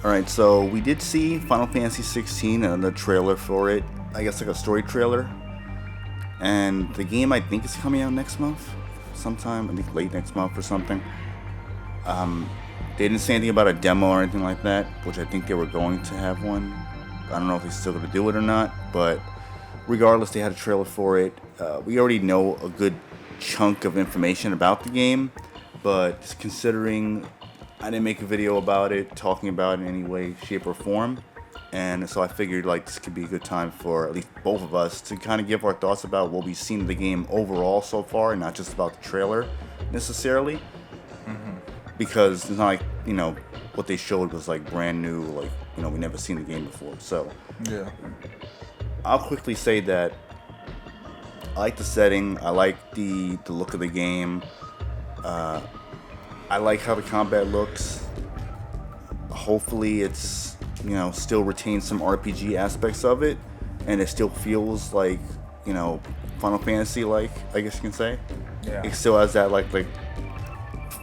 All right, so we did see Final Fantasy XVI and the trailer for it. I guess like a story trailer. And the game, I think, is coming out next month, sometime. I think late next month or something. They didn't say anything about a demo or anything like that, which I think they were going to have one. I don't know if they're still going to do it or not, but regardless, they had a trailer for it. We already know a good chunk of information about the game, but considering I didn't make a video about it, talking about it in any way, shape, or form, and so I figured like this could be a good time for at least both of us to kind of give our thoughts about what we've seen of the game overall so far, and not just about the trailer necessarily. Because it's not like what they showed was like brand new, like we never seen the game before. So yeah, I'll quickly say that I like the setting, I like the look of the game. I like how the combat looks. Hopefully it's, still retains some RPG aspects of it, and it still feels like, Final Fantasy like, I guess you can say. Yeah. It still has that like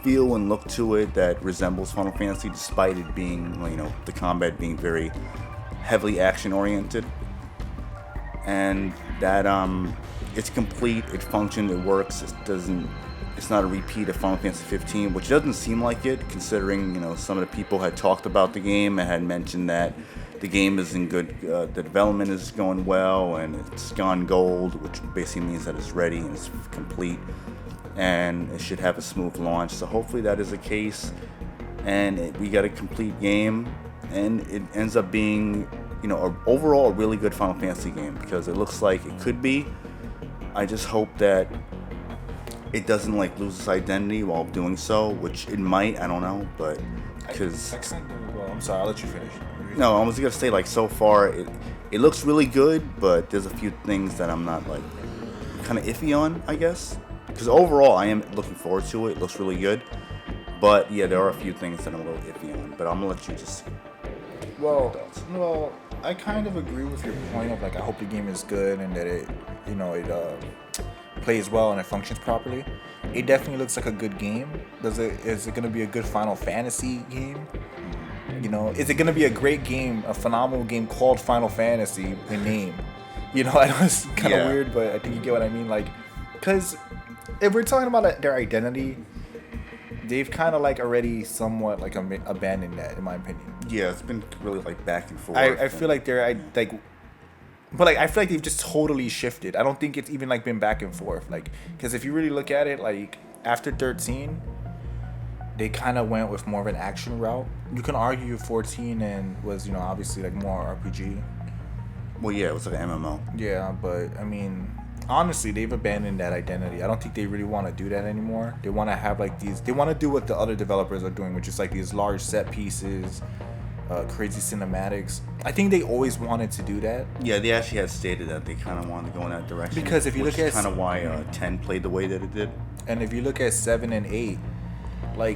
feel and look to it that resembles Final Fantasy, despite it being, the combat being very heavily action oriented. And that it's complete, it functioned, it works, it's not a repeat of Final Fantasy 15, which doesn't seem like it, considering some of the people had talked about the game and had mentioned that the game is in good, the development is going well, and it's gone gold, which basically means that it's ready and it's complete, and it should have a smooth launch. So hopefully that is the case, and we got a complete game, and it ends up being overall a really good Final Fantasy game, because it looks like it could be. I just hope that it doesn't lose its identity while doing so, which it might. I don't know, but because I'm sorry, I'll let you finish. No, I was gonna say so far it looks really good, but there's a few things that I'm not kind of iffy on, I guess. Because overall, I am looking forward to it. It looks really good, but yeah, there are a few things that I'm a little iffy on. But I'm gonna let you just. Well, I kind of agree with your point of I hope the game is good and that it plays well and it functions properly. It definitely looks like a good game. Is it going to be a good Final Fantasy game? Is it going to be a great game, a phenomenal game called Final Fantasy in name? I know it's kind of weird, but I think you get what I mean. Because if we're talking about their identity, they've kind of already somewhat abandoned that, in my opinion. Yeah, it's been really back and forth. I feel like they're but I feel like they've just totally shifted. I don't think it's even been back and forth. Because if you really look at it, after 13, they kind of went with more of an action route. You can argue 14 and was obviously more RPG. Well, yeah, it was an MMO. Yeah, but I mean, honestly, they've abandoned that identity. I don't think they really want to do that anymore. They want to have these. They want to do what the other developers are doing, which is these large set pieces. Crazy cinematics. I think they always wanted to do that. Yeah, they actually had stated that they kind of wanted to go in that direction. Because if you look at kind of why 10 played the way that it did. And if you look at 7 and 8,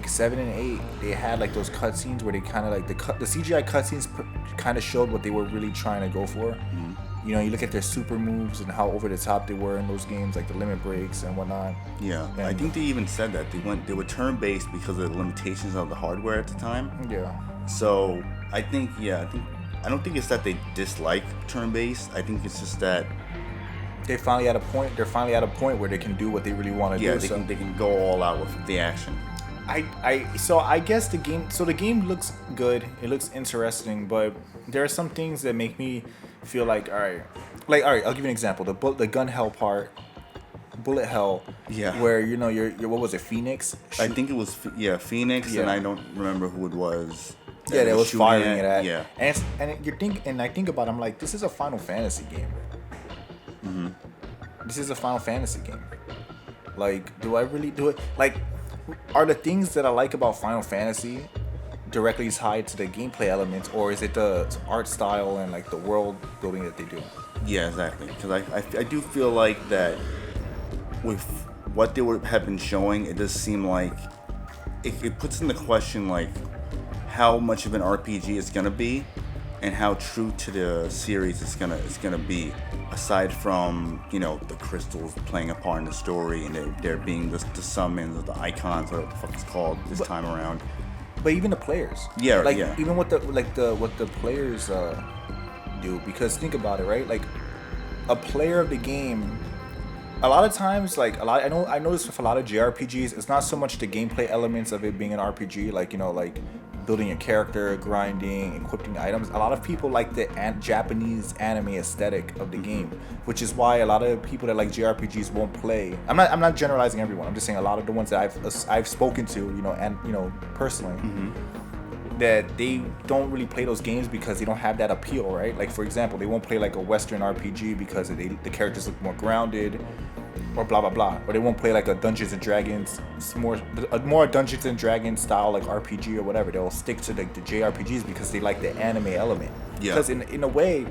7 and 8, they had those cutscenes where they kind of the CGI cutscenes kind of showed what they were really trying to go for. Mm-hmm. You look at their super moves and how over the top they were in those games, the limit breaks and whatnot. Yeah, and I think they even said that they were turn based because of the limitations of the hardware at the time. Yeah. So I don't think it's that they dislike turn-based. I think it's just that they're finally at a point where they can do what they really want to do. Yeah, they can go all out with the action. So I guess the game looks good. It looks interesting, but there are some things that make me feel all right, I'll give you an example. The gun hell part, bullet hell. Yeah. Where you're what was it, Phoenix? I think it was Phoenix, and I don't remember who it was. Yeah, they was firing it at. Yeah. And I think about it, I'm this is a Final Fantasy game. Mm-hmm. This is a Final Fantasy game. Like, do I really do it? Like, are the things that I like about Final Fantasy directly tied to the gameplay elements, or is it the art style and like the world building that they do? Yeah, exactly. Because I do feel like that with what they would have been showing, it does seem like it puts into question like how much of an RPG it's gonna be, and how true to the series it's gonna be. Aside from the crystals playing a part in the story, and there being the summons, the icons, or what the fuck it's called this time around. But even the players, even what the players do, because think about it, right? Like a player of the game, a lot of times, I notice with a lot of JRPGs, it's not so much the gameplay elements of it being an RPG, like building a character, grinding, equipping items. A lot of people like the Japanese anime aesthetic of the game, which is why a lot of people that like JRPGs won't play. I'm not generalizing everyone. I'm just saying a lot of the ones that I've spoken to, personally, that they don't really play those games because they don't have that appeal, right? Like, for example, they won't play like a Western RPG because the characters look more grounded, or blah blah blah, or they won't play like a Dungeons and Dragons, more Dungeons and Dragons style like RPG or whatever. They'll stick to the JRPGs because they like the anime element. Yeah. Because in a way,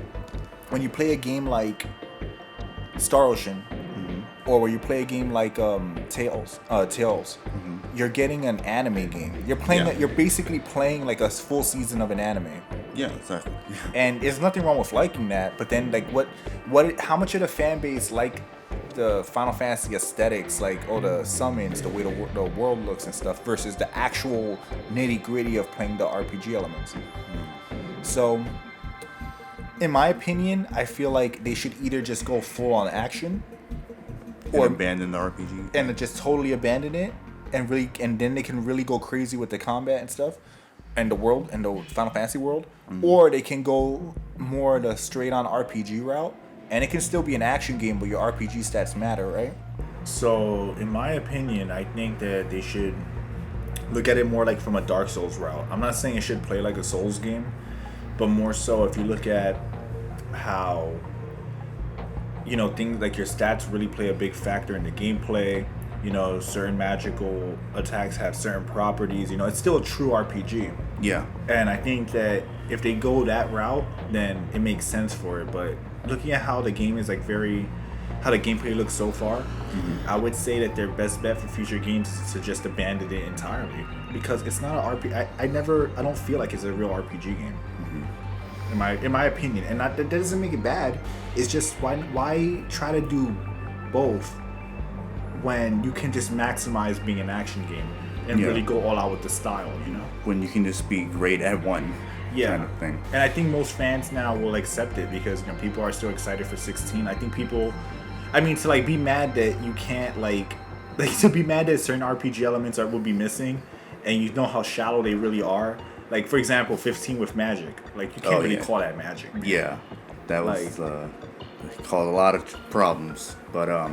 when you play a game like Star Ocean, or when you play a game like Tales, you're getting an anime game. You're playing. You're basically playing like a full season of an anime. Yeah, exactly. And there's nothing wrong with liking that, but then like how much of the fan base like the Final Fantasy aesthetics, like the summons, the way the world looks and stuff, versus the actual nitty gritty of playing the RPG elements. So, in my opinion, I feel like they should either just go full on action, or abandon the RPG, and just totally abandon it, and then they can really go crazy with the combat and stuff, and the world and the Final Fantasy world, or they can go more the straight on RPG route. And it can still be an action game, but your RPG stats matter, right? So, in my opinion, I think that they should look at it more like from a Dark Souls route. I'm not saying it should play like a Souls game, but more so if you look at how, things like your stats really play a big factor in the gameplay. Certain magical attacks have certain properties. It's still a true RPG. Yeah. And I think that if they go that route, then it makes sense for it. But looking at how the game is how the gameplay looks so far, I would say that their best bet for future games is to just abandon it entirely, because it's not an RPG. I don't feel like it's a real RPG game, in my opinion. And that doesn't make it bad. It's just why try to do both when you can just maximize being an action game and really go all out with the style, When you can just be great at one. Kind of thing. And I think most fans now will accept it because people are still excited for 16. I think people, to be mad that you can't to be mad that certain RPG elements will be missing, and how shallow they really are. Like, for example, 15 with magic. Like, you can't really call that magic. Man. Yeah, that was caused a lot of problems, but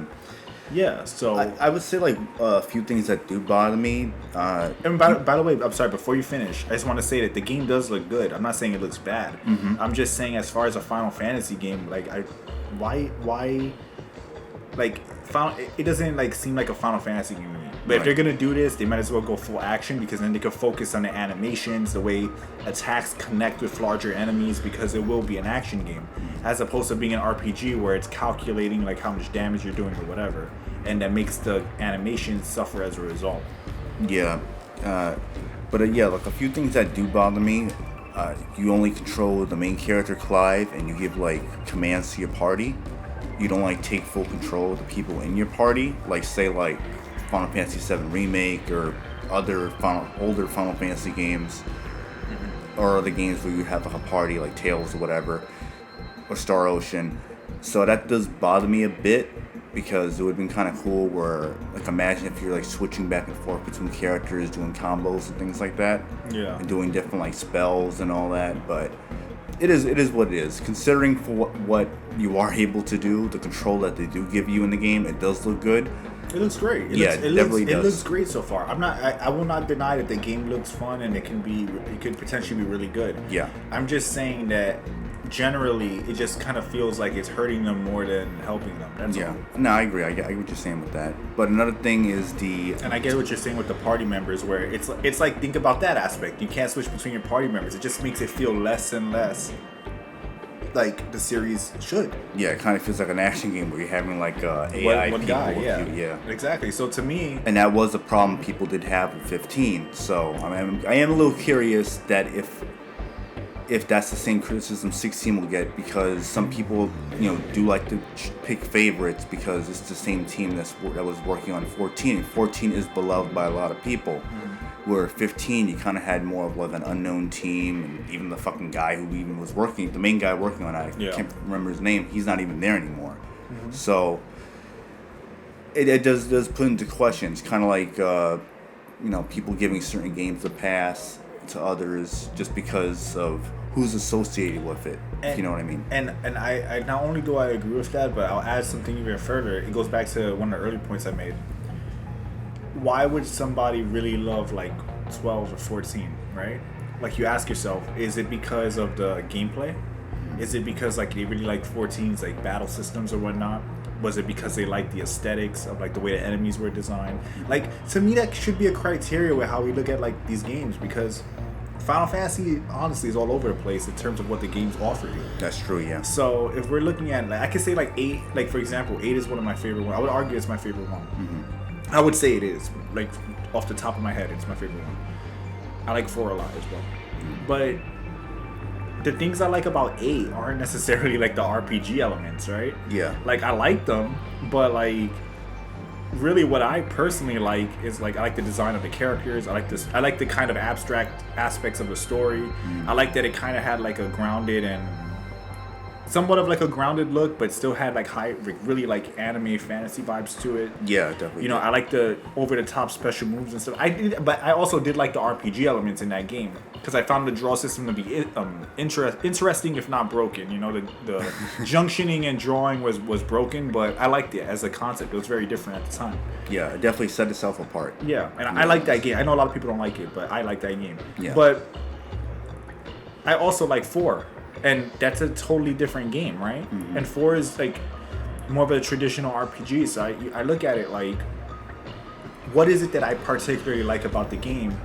yeah, so I would say a few things that do bother me. And by the way, I'm sorry. Before you finish, I just want to say that the game does look good. I'm not saying it looks bad. I'm just saying, as far as a Final Fantasy game, it doesn't seem like a Final Fantasy game to me. But if they're gonna do this, they might as well go full action, because then they can focus on the animations, the way attacks connect with larger enemies, because it will be an action game, as opposed to being an RPG where it's calculating how much damage you're doing or whatever, and that makes the animations suffer as a result. Yeah, but a few things that do bother me. You only control the main character, Clive, and you give commands to your party. You don't take full control of the people in your party, say Final Fantasy VII Remake or other older Final Fantasy games, or other games where you have a party like Tales or whatever, or Star Ocean. So that does bother me a bit, because it would have been kind of cool where, imagine if you're switching back and forth between characters, doing combos and things like that, and doing different spells and all that. But it is what it is. Considering for what you are able to do, the control that they do give you in the game, it does look good. It looks great. It looks great so far. I will not deny that the game looks fun and it could potentially be really good. Yeah. I'm just saying that generally, it just kind of feels like it's hurting them more than helping them. That's all. No, I agree. I get what you're saying with that. But another thing is and I get what you're saying with the party members, where it's like, think about that aspect. You can't switch between your party members. It just makes it feel less and less like the series should. Yeah, it kind of feels like an action game where you're having like AI one people guy, with you. Yeah, exactly. So to me, and that was a problem people did have with 15. So I am a little curious that if that's the same criticism 16 will get, because some people do like to pick favorites because it's the same team that was working on 14. And 14 is beloved by a lot of people. Where 15, you kind of had more of like an unknown team, and even the fucking guy who even was working, the main guy working on it, I can't remember his name, he's not even there anymore. So it does put into questions, kind of like people giving certain games a pass to others just because of who's associated with it, if you know what I mean. And I not only do I agree with that, but I'll add something even further. It goes back to one of the early points I made. Why would somebody really love like 12 or 14, right? Like, you ask yourself, is it because of the gameplay? Is it because like they really like 14's like battle systems or whatnot? Was it because they like the aesthetics of like the way the enemies were designed? Like, to me, that should be a criteria with how we look at like these games, because Final Fantasy honestly is all over the place in terms of what the games offer you. That's true, yeah. So if we're looking at, like, I could say like 8, like for example, 8 is one of my favorite ones. I would argue it's my favorite one. I would say it is, like, off the top of my head, it's my favorite one. I like 4 a lot as well. But the things I like about 8 aren't necessarily like the RPG elements, right? Yeah. Like, I like them, but like, really what I personally like is like, I like the design of the characters. I like the kind of abstract aspects of the story. I like that it kind of had like a grounded and somewhat of like a grounded look, but still had like really like anime fantasy vibes to it. Yeah, definitely. I like the over the top special moves and stuff. But I also did like the RPG elements in that game, because I found the draw system to be interesting, if not broken. The junctioning and drawing was broken, but I liked it as a concept. It was very different at the time. Yeah, it definitely set itself apart. Yeah, and I like that game. I know a lot of people don't like it, but I like that game. Yeah. But I also like 4. And that's a totally different game, right? And 4 is like more of a traditional RPG. So I look at it like, what is it that I particularly like about the game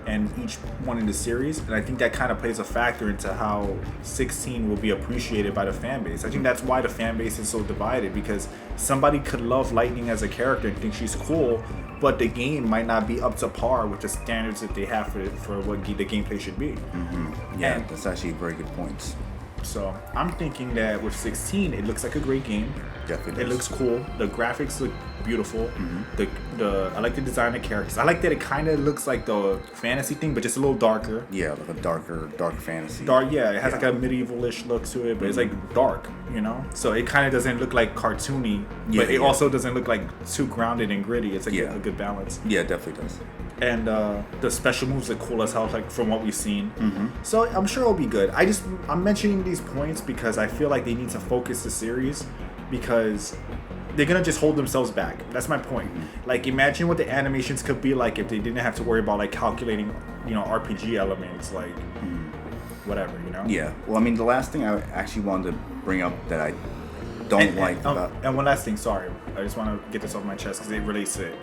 and each one in the series? And I think that kind of plays a factor into how 16 will be appreciated by the fan base. I think that's why the fan base is so divided, because somebody could love Lightning as a character and think she's cool, but the game might not be up to par with the standards that they have for what the gameplay should be. Yeah, that's actually a very good point. So I'm thinking that with 16, it looks like a great game. Definitely. It looks cool. The graphics look beautiful. I like the design of characters. I like that it kind of looks like the fantasy thing, but just a little darker. Yeah, like a dark fantasy. Dark, yeah. It has like a medievalish look to it, but it's like dark, So it kind of doesn't look like cartoony, but it also doesn't look like too grounded and gritty. It's like a good balance. Yeah, it definitely does. And the special moves are cool as hell, like from what we've seen. So I'm sure it'll be good. I'm mentioning these points because I feel like they need to focus the series, because they're gonna just hold themselves back. That's my point. Like, imagine what the animations could be like if they didn't have to worry about like calculating, RPG elements, like whatever, Yeah. Well, I mean, the last thing I actually wanted to bring up that I don't like about. And one last thing, sorry, I just want to get this off my chest because it relates to it.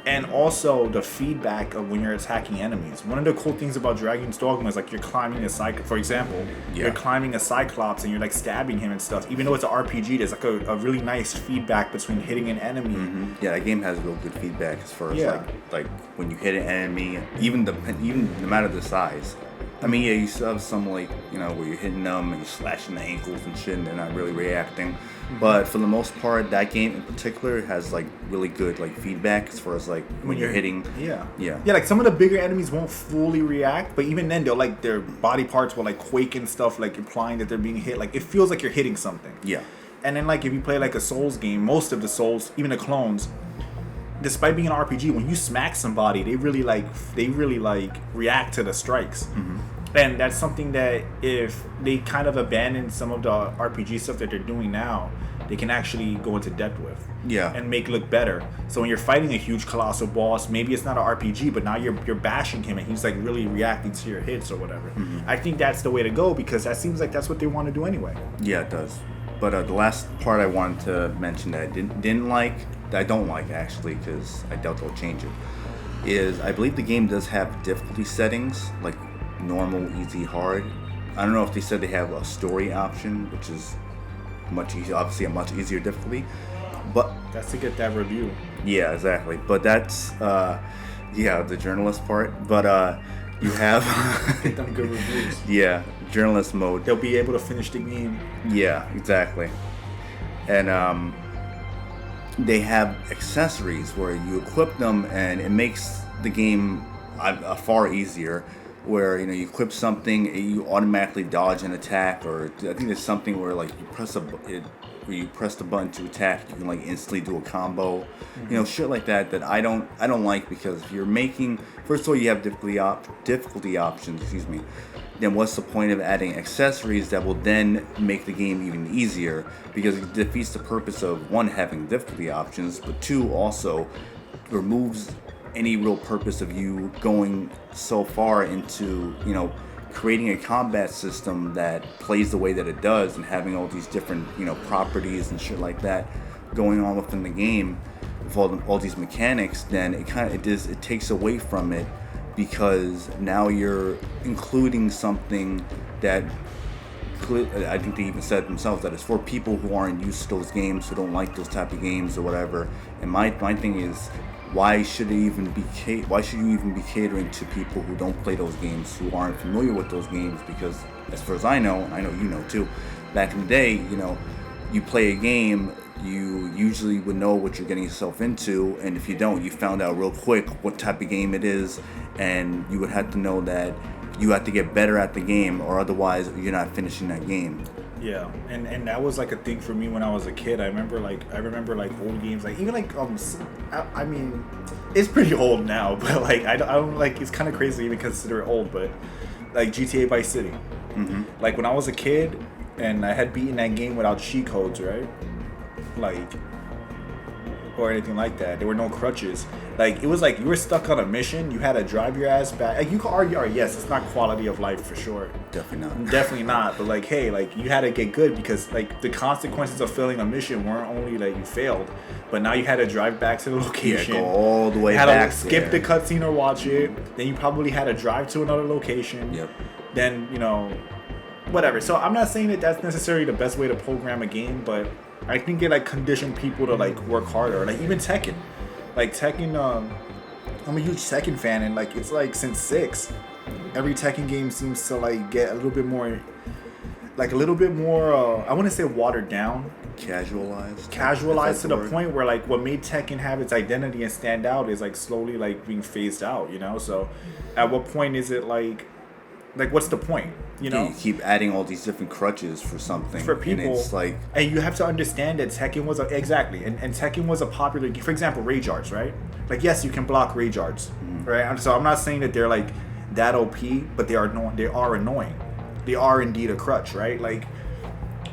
And also the feedback of when you're attacking enemies. One of the cool things about Dragon's Dogma is like you're climbing for example, you're climbing a Cyclops and you're like stabbing him and stuff. Even though it's an RPG, there's like a really nice feedback between hitting an enemy. Yeah, that game has real good feedback as far as like when you hit an enemy, even no matter the size. I mean, yeah, you still have some like, where you're hitting them and you're slashing the ankles and shit and they're not really reacting. But for the most part, that game in particular has like really good like feedback as far as like when you're hitting. Yeah, like some of the bigger enemies won't fully react, but even then they'll like their body parts will like quake and stuff, like implying that they're being hit. Like it feels like you're hitting something. Yeah. And then like if you play like a Souls game, most of the Souls, even the clones, despite being an RPG, when you smack somebody, they really react to the strikes. And that's something that if they kind of abandon some of the RPG stuff that they're doing now, they can actually go into depth with. Yeah. And make look better. So when you're fighting a huge colossal boss, maybe it's not an RPG, but now you're bashing him and he's like really reacting to your hits or whatever. I think that's the way to go because that seems like that's what they want to do anyway. Yeah, it does. But the last part I wanted to mention that I didn't like, that I don't like actually, because I doubt they'll change it, is I believe the game does have difficulty settings like normal, easy, hard. I don't know if they said they have a story option, which is much easier, obviously a much easier difficulty. But that's to get that review. Yeah, exactly. But that's the journalist part. But you have get them good reviews. Yeah, journalist mode. They'll be able to finish the game. Yeah, exactly. And they have accessories where you equip them, and it makes the game far easier. Where you equip something, you automatically dodge an attack, or I think there's something where like you press where you press the button to attack, you can like instantly do a combo, shit like that I don't like, because if you're making, first of all, you have difficulty options, then what's the point of adding accessories that will then make the game even easier? Because it defeats the purpose of, one, having difficulty options, but two, also removes any real purpose of you going so far into creating a combat system that plays the way that it does, and having all these different properties and shit like that going on within the game with all these mechanics. Then it takes away from it, because now you're including something that I think they even said themselves that it's for people who aren't used to those games, who don't like those type of games or whatever. And my thing is, why should you even be catering to people who don't play those games, who aren't familiar with those games? Because as far as I know, and I know you know too, back in the day, you play a game, you usually would know what you're getting yourself into, and if you don't, you found out real quick what type of game it is, and you would have to know that you have to get better at the game, or otherwise you're not finishing that game. Yeah, and that was like a thing for me when I was a kid. I remember like old games, like even like I mean, it's pretty old now, but like I don't like, it's kind of crazy to even consider it old, but like GTA Vice City. Like when I was a kid and I had beaten that game without cheat codes, right? Like, or anything like that. There were no crutches. Like, it was like you were stuck on a mission. You had to drive your ass back. Like, you could argue, all right, yes, it's not quality of life for sure. Definitely not. But like, hey, like you had to get good, because like the consequences of failing a mission weren't only that you failed, but now you had to drive back to the location. Yeah, go all the way back. Had to skip the cutscene or watch it. Then you probably had to drive to another location. Yep. Then whatever. So I'm not saying that that's necessarily the best way to program a game, but I think it like conditioned people to like work harder. Like even Tekken. Like Tekken, I'm a huge Tekken fan, and like it's like since 6, every Tekken game seems to like get a little bit more, I wouldn't say watered down. Casualized to the point where like what made Tekken have its identity and stand out is like slowly like being phased out, So at what point is it like what's the point? You keep adding all these different crutches for something. For people. And it's like, and you have to understand that Tekken was exactly. And Tekken was a popular game. For example, Rage Arts, right? Like, yes, you can block Rage Arts, right? So I'm not saying that they're like that OP, but they are annoying. They are indeed a crutch, right? Like,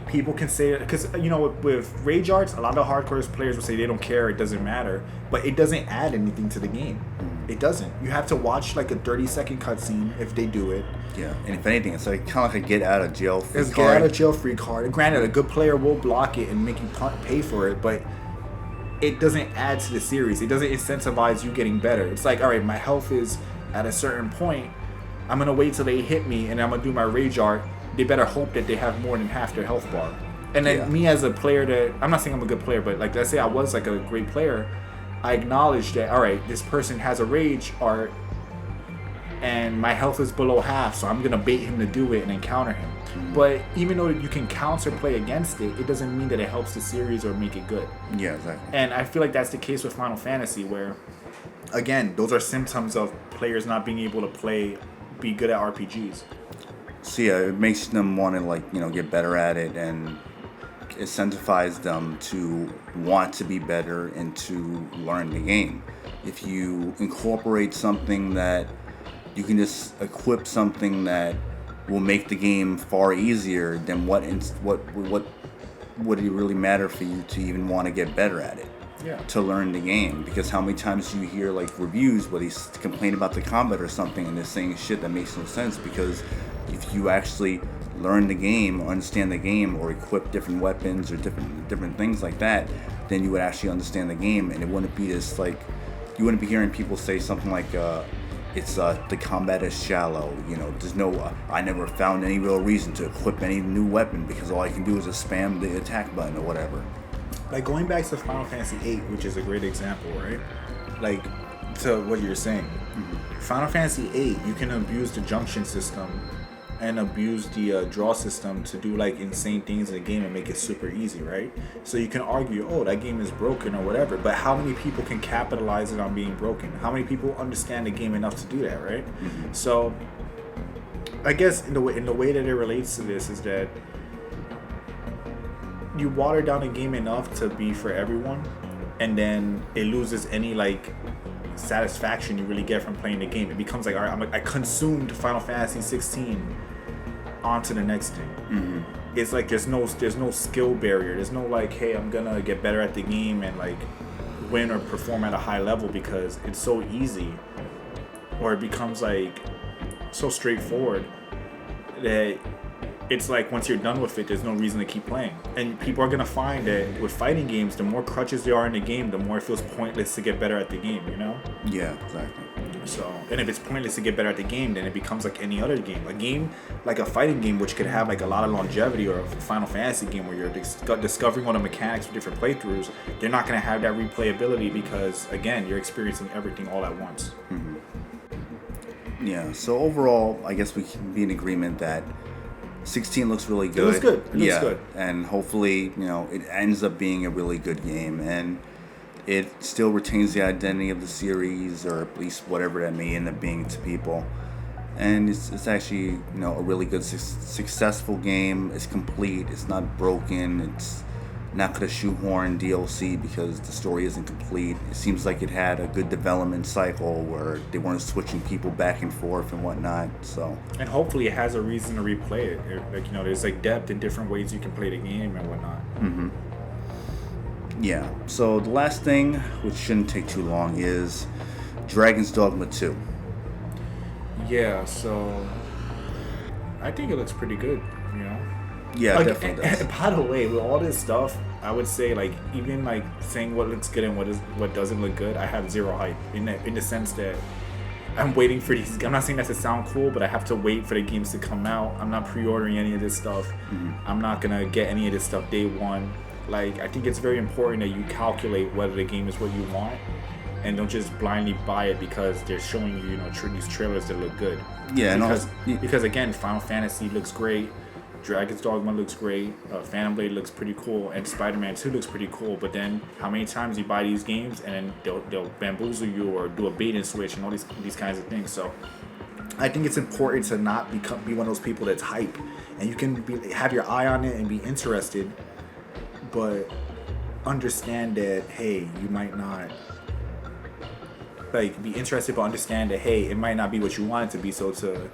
people can say it, because, with Rage Arts, a lot of hardcore players will say they don't care, it doesn't matter. But it doesn't add anything to the game. It doesn't. You have to watch like a 30-second cutscene if they do it. Yeah, and if anything, it's like kind of like a get out of jail free card. It's get out of jail free card. Granted, a good player will block it and make you pay for it, but it doesn't add to the series. It doesn't incentivize you getting better. It's like, all right, my health is at a certain point. I'm gonna wait till they hit me, and I'm gonna do my rage art. They better hope that they have more than half their health bar. And then me as a player, that I'm not saying I'm a good player, but like let's say I was like a great player. I acknowledge that, all right, this person has a rage art and my health is below half, so I'm going to bait him to do it and then counter him. But even though you can counter play against it, it doesn't mean that it helps the series or make it good. Yeah, exactly. And I feel like that's the case with Final Fantasy, where, again, those are symptoms of players not being able to be good at RPGs. So yeah, it makes them want to get better at it, and incentivize them to want to be better and to learn the game. If you incorporate something that you can just equip something that will make the game far easier, then what would it really matter for you to even want to get better at it? Yeah. To learn the game, because how many times do you hear like reviews where they complain about the combat or something and they're saying shit that makes no sense, because if you actually learn the game or understand the game or equip different weapons or different things like that, then you would actually understand the game, and it wouldn't be this like, you wouldn't be hearing people say something like it's the combat is shallow, you know, there's no I never found any real reason to equip any new weapon because all I can do is just spam the attack button or whatever. Like going back to Final Fantasy VIII, which is a great example, right? Like, to what you're saying, Final Fantasy VIII, you can abuse the junction system and abuse the draw system to do like insane things in the game and make it super easy, right? So you can argue, oh, that game is broken or whatever, but how many people can capitalize it on being broken? How many people understand the game enough to do that, right? So I guess in the way that it relates to this is that you water down a game enough to be for everyone, and then it loses any like satisfaction you really get from playing the game. It becomes like, all right, I consumed Final Fantasy 16, on to the next thing. It's like there's no skill barrier. There's no like, hey, I'm gonna get better at the game and like win or perform at a high level because it's so easy, or it becomes like so straightforward that it's like once you're done with it, there's no reason to keep playing. And people are going to find that with fighting games, the more crutches there are in the game, the more it feels pointless to get better at the game, you know? Yeah, exactly. So, and if it's pointless to get better at the game, then it becomes like any other game. A game, like a fighting game, which could have like a lot of longevity, or a Final Fantasy game where you're discovering all the mechanics for different playthroughs, they're not going to have that replayability because, again, you're experiencing everything all at once. Yeah, so overall, I guess we can be in agreement that 16 looks really good. It looks good. It looks good. And hopefully, you know, it ends up being a really good game, and it still retains the identity of the series, or at least whatever that may end up being to people. And it's actually, you know, a really good, successful game. It's complete. It's not broken. It's not going to shoehorn DLC because the story isn't complete. It seems like it had a good development cycle where they weren't switching people back and forth and whatnot. So, and hopefully it has a reason to replay it. Like, you know, there's like depth in different ways you can play the game and whatnot. Yeah. So the last thing, which shouldn't take too long, is Dragon's Dogma 2. Yeah. So I think it looks pretty good. You know. Yeah, like, definitely does. And by the way, with all this stuff, I would say like even like saying what looks good and what doesn't look good, I have zero hype in the sense that I'm waiting for these. I'm not saying that to sound cool, but I have to wait for the games to come out. I'm not pre-ordering any of this stuff. I'm not gonna get any of this stuff day one. Like, I think it's very important that you calculate whether the game is what you want, and don't just blindly buy it because they're showing you, you know, these trailers that look good. Yeah, because again, Final Fantasy looks great. Dragon's Dogma looks great, Phantom Blade looks pretty cool, and Spider-Man 2 looks pretty cool, but then how many times you buy these games and then they'll bamboozle you or do a bait and switch and all these kinds of things. So I think it's important to not be one of those people that's hype, and you can have your eye on it and be interested, but understand that, hey, you might not like be interested, but understand that, hey, it might not be what you want it to be. So to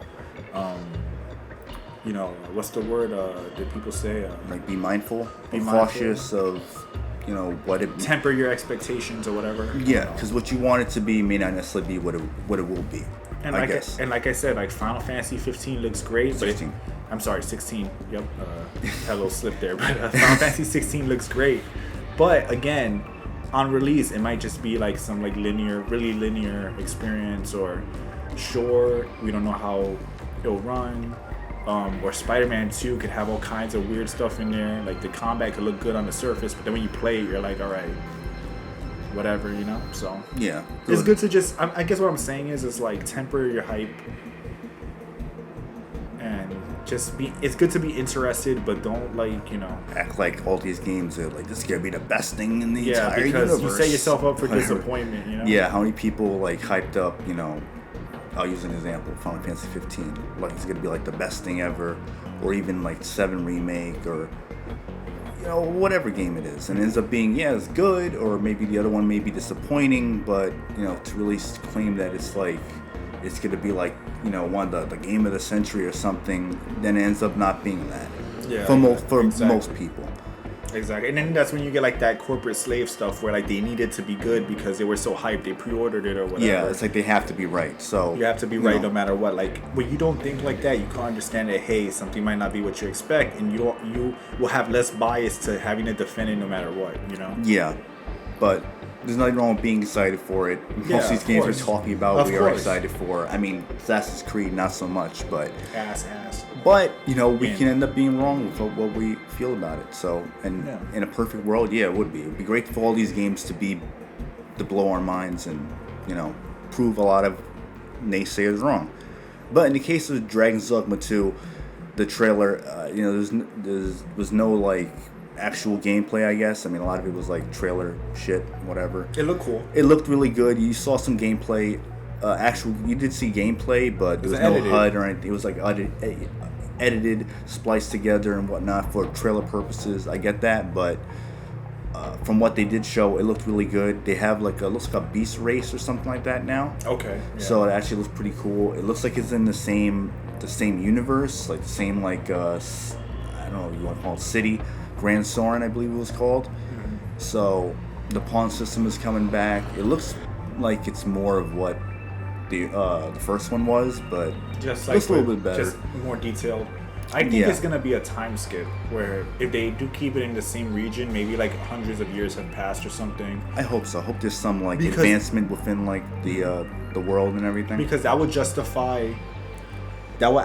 you know, what's the word that people say? Like, be mindful, be cautious of, you know, what it... Temper your expectations or whatever. Yeah, because what you want it to be may not necessarily be what it will be, and I guess. And like I said, like, Final Fantasy 15 looks great. 16. I'm sorry, 16. Yep. Had a little slip there. But Final Fantasy 16 looks great. But, again, on release, it might just be, like, some, like, really linear experience, or, sure, we don't know how it'll run. Or Spider-Man 2 could have all kinds of weird stuff in there. Like, the combat could look good on the surface, but then when you play it, you're like, all right, whatever, you know? So, yeah. It's good to just, I guess what I'm saying is like, temper your hype. And just it's good to be interested, but don't, like, you know, act like all these games are like, this is going to be the best thing in the entire because universe. you set yourself up for disappointment, you know? Yeah, how many people, like, hyped up, you know, I'll use an example, Final Fantasy 15, like it's going to be like the best thing ever, or even like 7 remake, or, you know, whatever game it is, and it ends up being, yeah, it's good, or maybe the other one may be disappointing, but, you know, to really claim that it's like, it's going to be like, you know, one of the game of the century or something, then it ends up not being that. Yeah, For most people. Exactly, and then that's when you get like that corporate slave stuff where like they needed to be good because they were so hyped, they pre-ordered it or whatever. Yeah, it's like they have to be right. So you have to be right no matter what. Like when you don't think like that, you can't understand that hey, something might not be what you expect, and you will have less bias to having to defend it no matter what. You know. Yeah, but there's nothing wrong with being excited for it. Most of these games we're talking about, we are excited for. I mean, Assassin's Creed, not so much, but ass. But we can end up being wrong with what we feel about it. So, and in a perfect world, it would be. It would be great for all these games to blow our minds and prove a lot of naysayers wrong. But in the case of Dragon's Dogma 2, the trailer, there was no like actual gameplay, I guess. I mean, a lot of it was like trailer shit, whatever. It looked cool. It looked really good. You saw some gameplay. You did see gameplay, but there was no HUD or anything. It was like edited, spliced together and whatnot for trailer purposes. I get that, but from what they did show, it looked really good. They have looks like a beast race or something like that now. Okay. Yeah. So it actually looks pretty cool. It looks like it's in the same universe, like the same I don't know what you want to call it, city, Grand Soren, I believe it was called. Mm-hmm. So the pawn system is coming back. It looks like it's more of what the first one was, but just like a little bit better, just more detailed. I think it's gonna be a time skip where if they do keep it in the same region, maybe like hundreds of years have passed or something. I hope so. I hope there's some advancement within like the world and everything. Because that would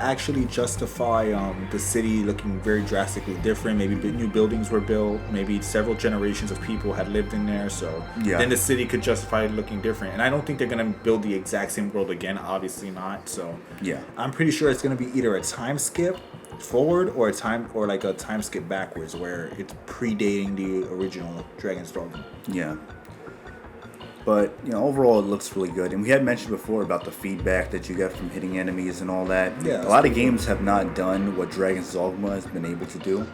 actually justify the city looking very drastically different. Maybe new buildings were built. Maybe several generations of people had lived in there. So then the city could justify it looking different. And I don't think they're going to build the exact same world again. Obviously not. So I'm pretty sure it's going to be either a time skip forward or a time skip backwards where it's predating the original Dragon's Dogma. Yeah. But overall, it looks really good. And we had mentioned before about the feedback that you get from hitting enemies and all that. Yeah, a lot of games have not done what Dragon's Dogma has been able to do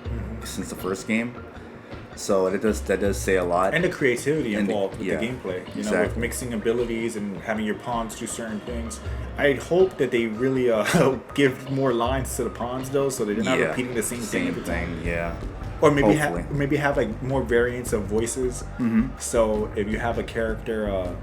since the first game. So that does say a lot. And the creativity involved with the gameplay. Exactly. With mixing abilities and having your pawns do certain things. I hope that they really give more lines to the pawns though, so they're not repeating the same thing every time. Yeah. Or maybe have like more variants of voices. Mm-hmm. So if you have a character,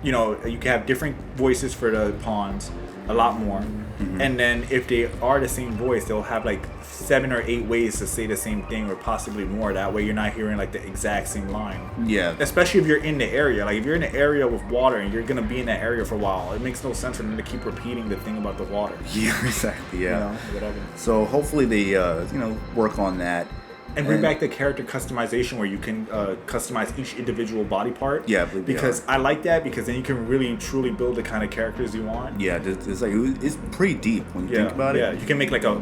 you can have different voices for the pawns, a lot more. Mm-hmm. And then if they are the same voice, they'll have like 7 or 8 ways to say the same thing, or possibly more. That way, you're not hearing like the exact same line. Yeah. Especially if you're in the area. Like if you're in an area with water and you're gonna be in that area for a while, it makes no sense for them to keep repeating the thing about the water. Yeah, exactly. Yeah. Whatever. So hopefully they work on that. And bring back the character customization where you can customize each individual body part. Yeah, I believe because I like that because then you can really truly build the kind of characters you want. Yeah, it's pretty deep when you think about it. Yeah, you can make like a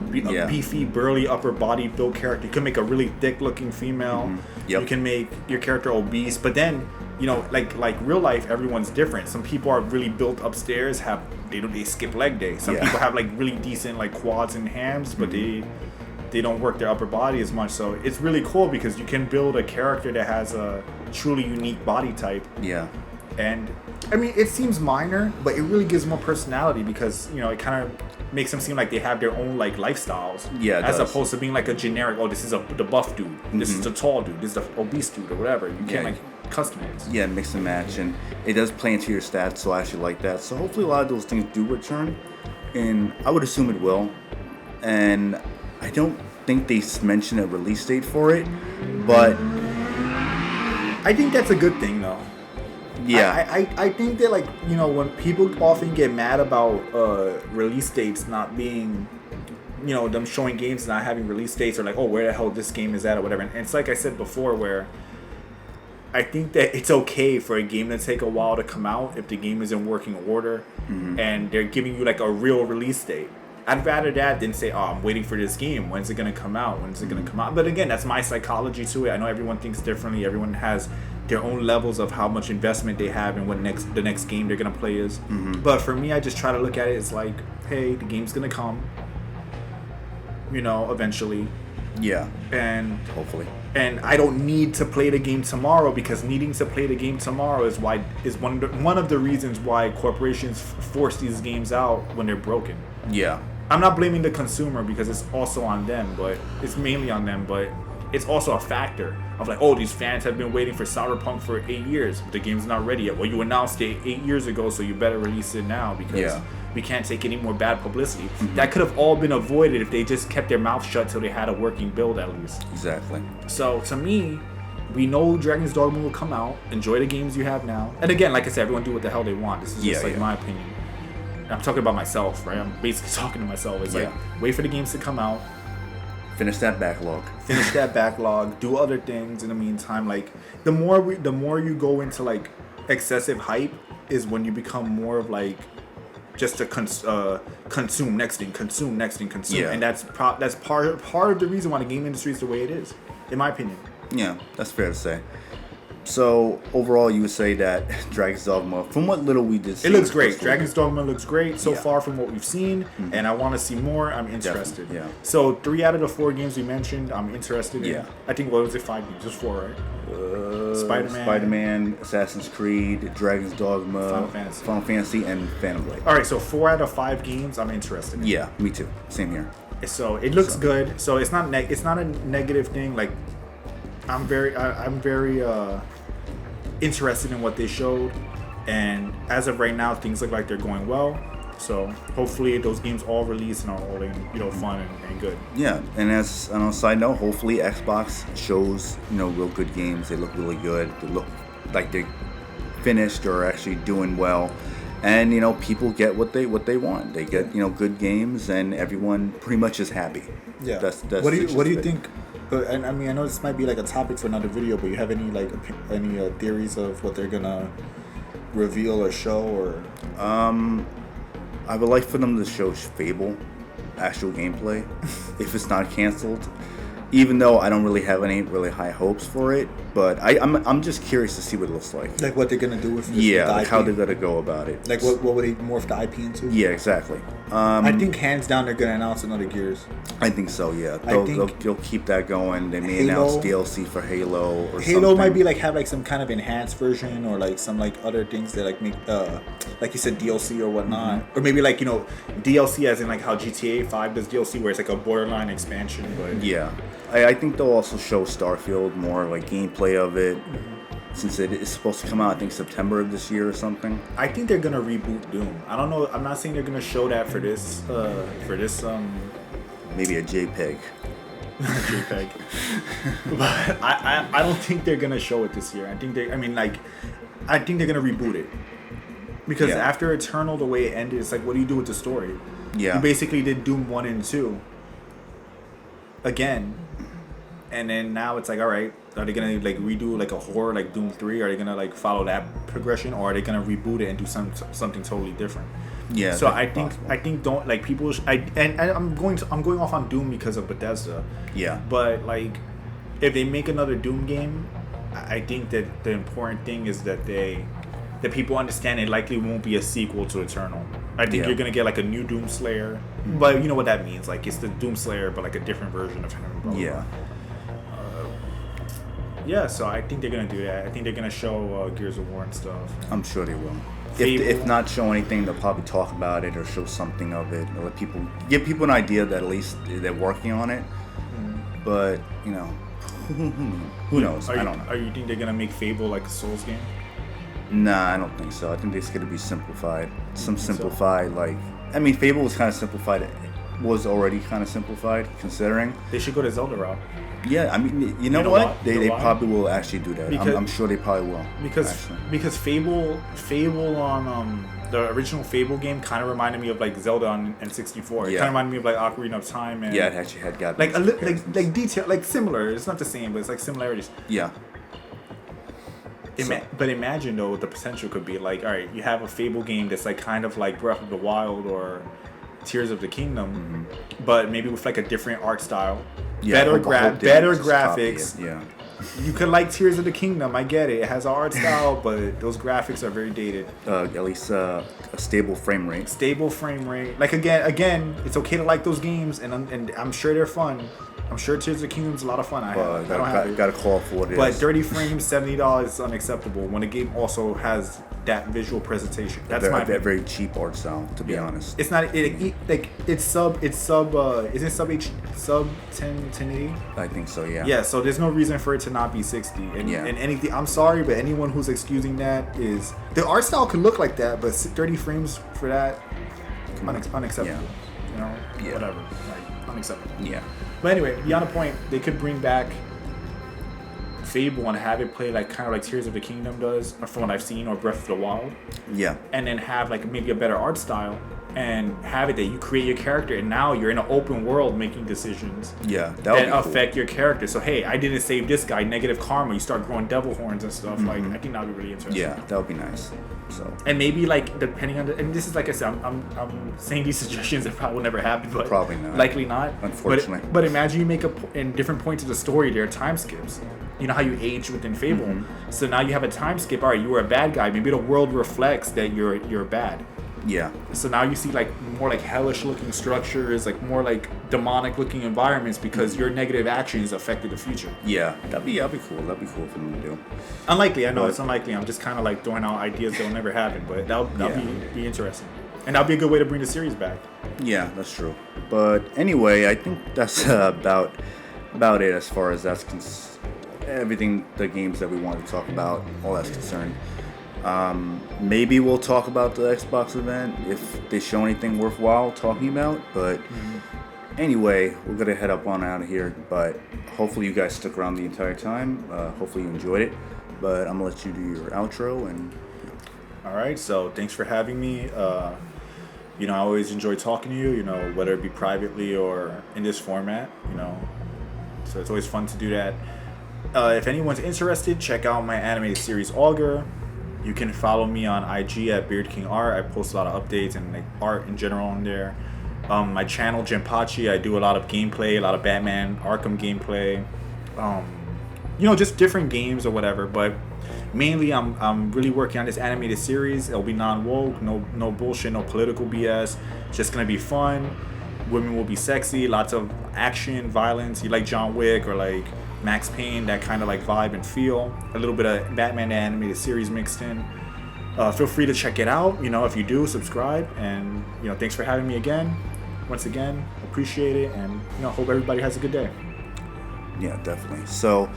beefy, burly upper body build character. You can make a really thick looking female. Mm-hmm. Yep. You can make your character obese, but then like real life, everyone's different. Some people are really built upstairs. They skip leg day. Some people have like really decent like quads and hams, but they don't work their upper body as much. So it's really cool because you can build a character that has a truly unique body type. Yeah. And I mean, it seems minor, but it really gives more personality because, it kind of makes them seem like they have their own like lifestyles. Yeah. As opposed to being like a generic, this is the buff dude, this is the tall dude, this is the obese dude or whatever. You can like customize. Yeah, mix and match, and it does play into your stats, so I actually like that. So hopefully a lot of those things do return, and I would assume it will. And I don't think they mentioned a release date for it, but I think that's a good thing though. Yeah. I think that when people often get mad about release dates not being, them showing games not having release dates, or like, oh, where the hell this game is at or whatever. And it's like I said before, where I think that it's okay for a game to take a while to come out if the game is in working order and they're giving you like a real release date. I'd rather that than say, I'm waiting for this game. When's it going to come out? When's it going to come out? But again, that's my psychology to it. I know everyone thinks differently. Everyone has their own levels of how much investment they have in what the next game they're going to play is. But for me, I just try to look at it as like, hey, the game's going to come, eventually. Yeah. And hopefully. And I don't need to play the game tomorrow, because needing to play the game tomorrow is one of the reasons why corporations force these games out when they're broken. Yeah. I'm not blaming the consumer because it's also on them, but it's mainly on them. But it's also a factor of like, oh, these fans have been waiting for Cyberpunk for 8 years, but the game's not ready yet. Well, you announced it 8 years ago, so you better release it now because we can't take any more bad publicity. That could have all been avoided if they just kept their mouth shut till they had a working build at least. Exactly. So to me, we know Dragon's Dogma will come out. Enjoy the games you have now. And again, like I said, everyone do what the hell they want. This is just like my opinion. I'm talking about myself, right? I'm basically talking to myself. It's like, wait for the games to come out. Finish that backlog. Do other things in the meantime. Like the more you go into like excessive hype is when you become more of like just to consume next thing. Yeah. And that's part of the reason why the game industry is the way it is, in my opinion. Yeah, that's fair to say. So overall, you would say that Dragon's Dogma, from what little we did see, it looks great. Dragon's Dogma looks great so far from what we've seen, Mm-hmm. and I want to see more. I'm interested. Yeah. So 3 out of the 4 games we mentioned, I'm interested in. Yeah. I think what was it? 5 games, just 4, right? Spider-Man, Assassin's Creed, Dragon's Dogma, Final Fantasy, and Phantom Blade. All right, so 4 out of 5 games I'm interested in. Yeah, me too. Same here. So it looks good. So it's not a negative thing. Like I'm very interested in what they showed, and as of right now, things look like they're going well. So hopefully those games all release and are all fun and good. Yeah, and as on a side note, hopefully Xbox shows real good games. They look really good. They look like they're finished or actually doing well, and people get what they want. They get good games, and everyone pretty much is happy. Yeah. That's what do you think? And I mean, I know this might be like a topic for another video, but you have any theories of what they're gonna reveal or show or? I would like for them to show Fable actual gameplay if it's not canceled. Even though I don't really have any really high hopes for it, but I'm just curious to see what it looks like. Like what they're gonna do with this, like how they're gonna go about it. Like what would they morph the IP into? Yeah, exactly. I think hands down they're gonna announce another Gears. I think so. Yeah, they'll keep that going. They may announce DLC for Halo or Halo something. might be like have like some kind of enhanced version or like some like other things that like make like you said DLC or whatnot, or maybe like DLC as in like how GTA 5 does DLC where it's like a borderline expansion. But yeah. I think they'll also show Starfield more like gameplay of it, since it is supposed to come out I think September of this year or something. I think they're gonna reboot Doom. I don't know. I'm not saying they're gonna show that for this maybe a JPEG. JPEG. But I don't think they're gonna show it this year. I think they're gonna reboot it. Because after Eternal, the way it ended, it's like, what do you do with the story? Yeah. You basically did Doom 1 and 2 again. And then now it's like, all right, are they gonna like redo like a horror like Doom 3? Are they gonna like follow that progression, or are they gonna reboot it and do something totally different? Yeah. So I think don't like people. I'm going off on Doom because of Bethesda. Yeah. But like, if they make another Doom game, I think that the important thing is that people understand it likely won't be a sequel to Eternal. I think you're gonna get like a new Doom Slayer, but you know what that means? Like it's the Doom Slayer, but like a different version of him. Blah, blah, blah. Yeah, so I think they're gonna do that. I think they're gonna show Gears of War and stuff. I'm sure they will. If not show anything, they'll probably talk about it or show something of it, or give people an idea that at least they're working on it. But who knows? I don't know. Are you think they're gonna make Fable like a Souls game? Nah, I don't think so. I think it's gonna be simplified. Fable was kind of simplified. Was already kind of simplified, considering. They should go to Zelda route. Yeah, I mean, you know what? They probably will actually do that. I'm sure they probably will. Because Fable on the original Fable game kind of reminded me of like Zelda on N64. It kind of reminded me of like Ocarina of Time and it actually had got like detail, like similar. It's not the same, but it's like similarities. Yeah. But imagine though what the potential could be. Like, all right, you have a Fable game that's like kind of like Breath of the Wild or Tears of the Kingdom, but maybe with like a different art style, better graphics. You could like Tears of the Kingdom, I get it. It has an art style, but those graphics are very dated. At least a stable frame rate. Like again, it's okay to like those games, and I'm sure they're fun. I'm sure Tears of the Kingdom's a lot of fun. I don't have it. Got to call for what it but is. 30 frames, $70 is unacceptable when a game also has that visual presentation. That's very, my opinion. very cheap art style, to be honest. It's not like it's sub is it sub 1080? I think so, yeah. Yeah, so there's no reason for it to not be 60. And anything, I'm sorry, but anyone who's excusing that is the art style could look like that, but 30 frames for that unacceptable. Yeah. You know, whatever, like unacceptable. Yeah. But anyway, beyond the point, they could bring back Fable and have it play like kind of like Tears of the Kingdom does, or from what I've seen, or Breath of the Wild. Yeah. And then have like maybe a better art style, and have it that you create your character, and now you're in an open world making decisions. Yeah, that affect your character. So hey, I didn't save this guy. Negative karma. You start growing devil horns and stuff. Like I think that would be really interesting. Yeah, that would be nice. So. And maybe like depending on and this is like I said, I'm saying these suggestions that probably will never happen, but probably not. Likely not. Unfortunately. But imagine you make in different points of the story there are time skips. You know how you age within Fable. So now you have a time skip. All right, you were a bad guy. Maybe the world reflects that you're bad. Yeah. So now you see like more like hellish looking structures, like more like demonic looking environments because your negative actions affected the future. Yeah, that'd be cool. That'd be cool for them to do. Unlikely, I know it's unlikely. I'm just kind of like throwing out ideas that'll never happen, but that'll be interesting, and that'll be a good way to bring the series back. Yeah, that's true. But anyway, I think that's about it as far as everything, the games that we wanted to talk about, all that's concerned. Maybe we'll talk about the Xbox event if they show anything worthwhile talking about. But anyway, we're gonna head up on out of here. But hopefully you guys stuck around the entire time. Hopefully you enjoyed it. But I'm gonna let you do your outro and. All right. So thanks for having me. I always enjoy talking to you. You know, whether it be privately or in this format. You know, so it's always fun to do that. If anyone's interested, check out my animated series Augur. You can follow me on IG at Beard King Art. I post a lot of updates and like art in general on there. My channel Jenpachi, I do a lot of gameplay, a lot of Batman Arkham gameplay. Just different games or whatever. But mainly, I'm really working on this animated series. It'll be non-woke, no bullshit, no political BS. It's just gonna be fun. Women will be sexy, lots of action, violence. You like John Wick or like Max Payne, that kind of like vibe and feel. A little bit of Batman animated series mixed in. Feel free to check it out. If you do, subscribe. And thanks for having me again. Once again, appreciate it, and hope everybody has a good day. Yeah, definitely. So,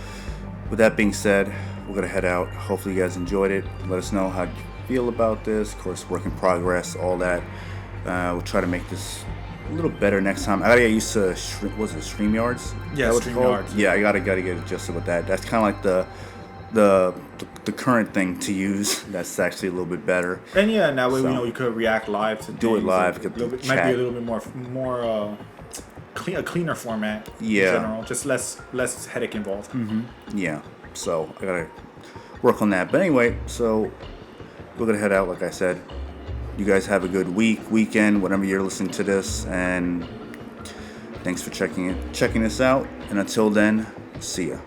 with that being said, we're gonna head out. Hopefully, you guys enjoyed it. Let us know how you feel about this. Of course, work in progress, all that. We'll try to make this a little better next time. I gotta get used to StreamYards? Yeah, StreamYards. Yeah, I gotta get adjusted with that. That's kind of like the current thing to use. That's actually a little bit better. And yeah, now we could react live to do it live. Might be a little bit more a cleaner format. Yeah. In general, just less headache involved. Yeah. So I gotta work on that. But anyway, so we're gonna head out. Like I said. You guys have a good weekend, whenever you're listening to this, and thanks for checking this out. And until then, see ya.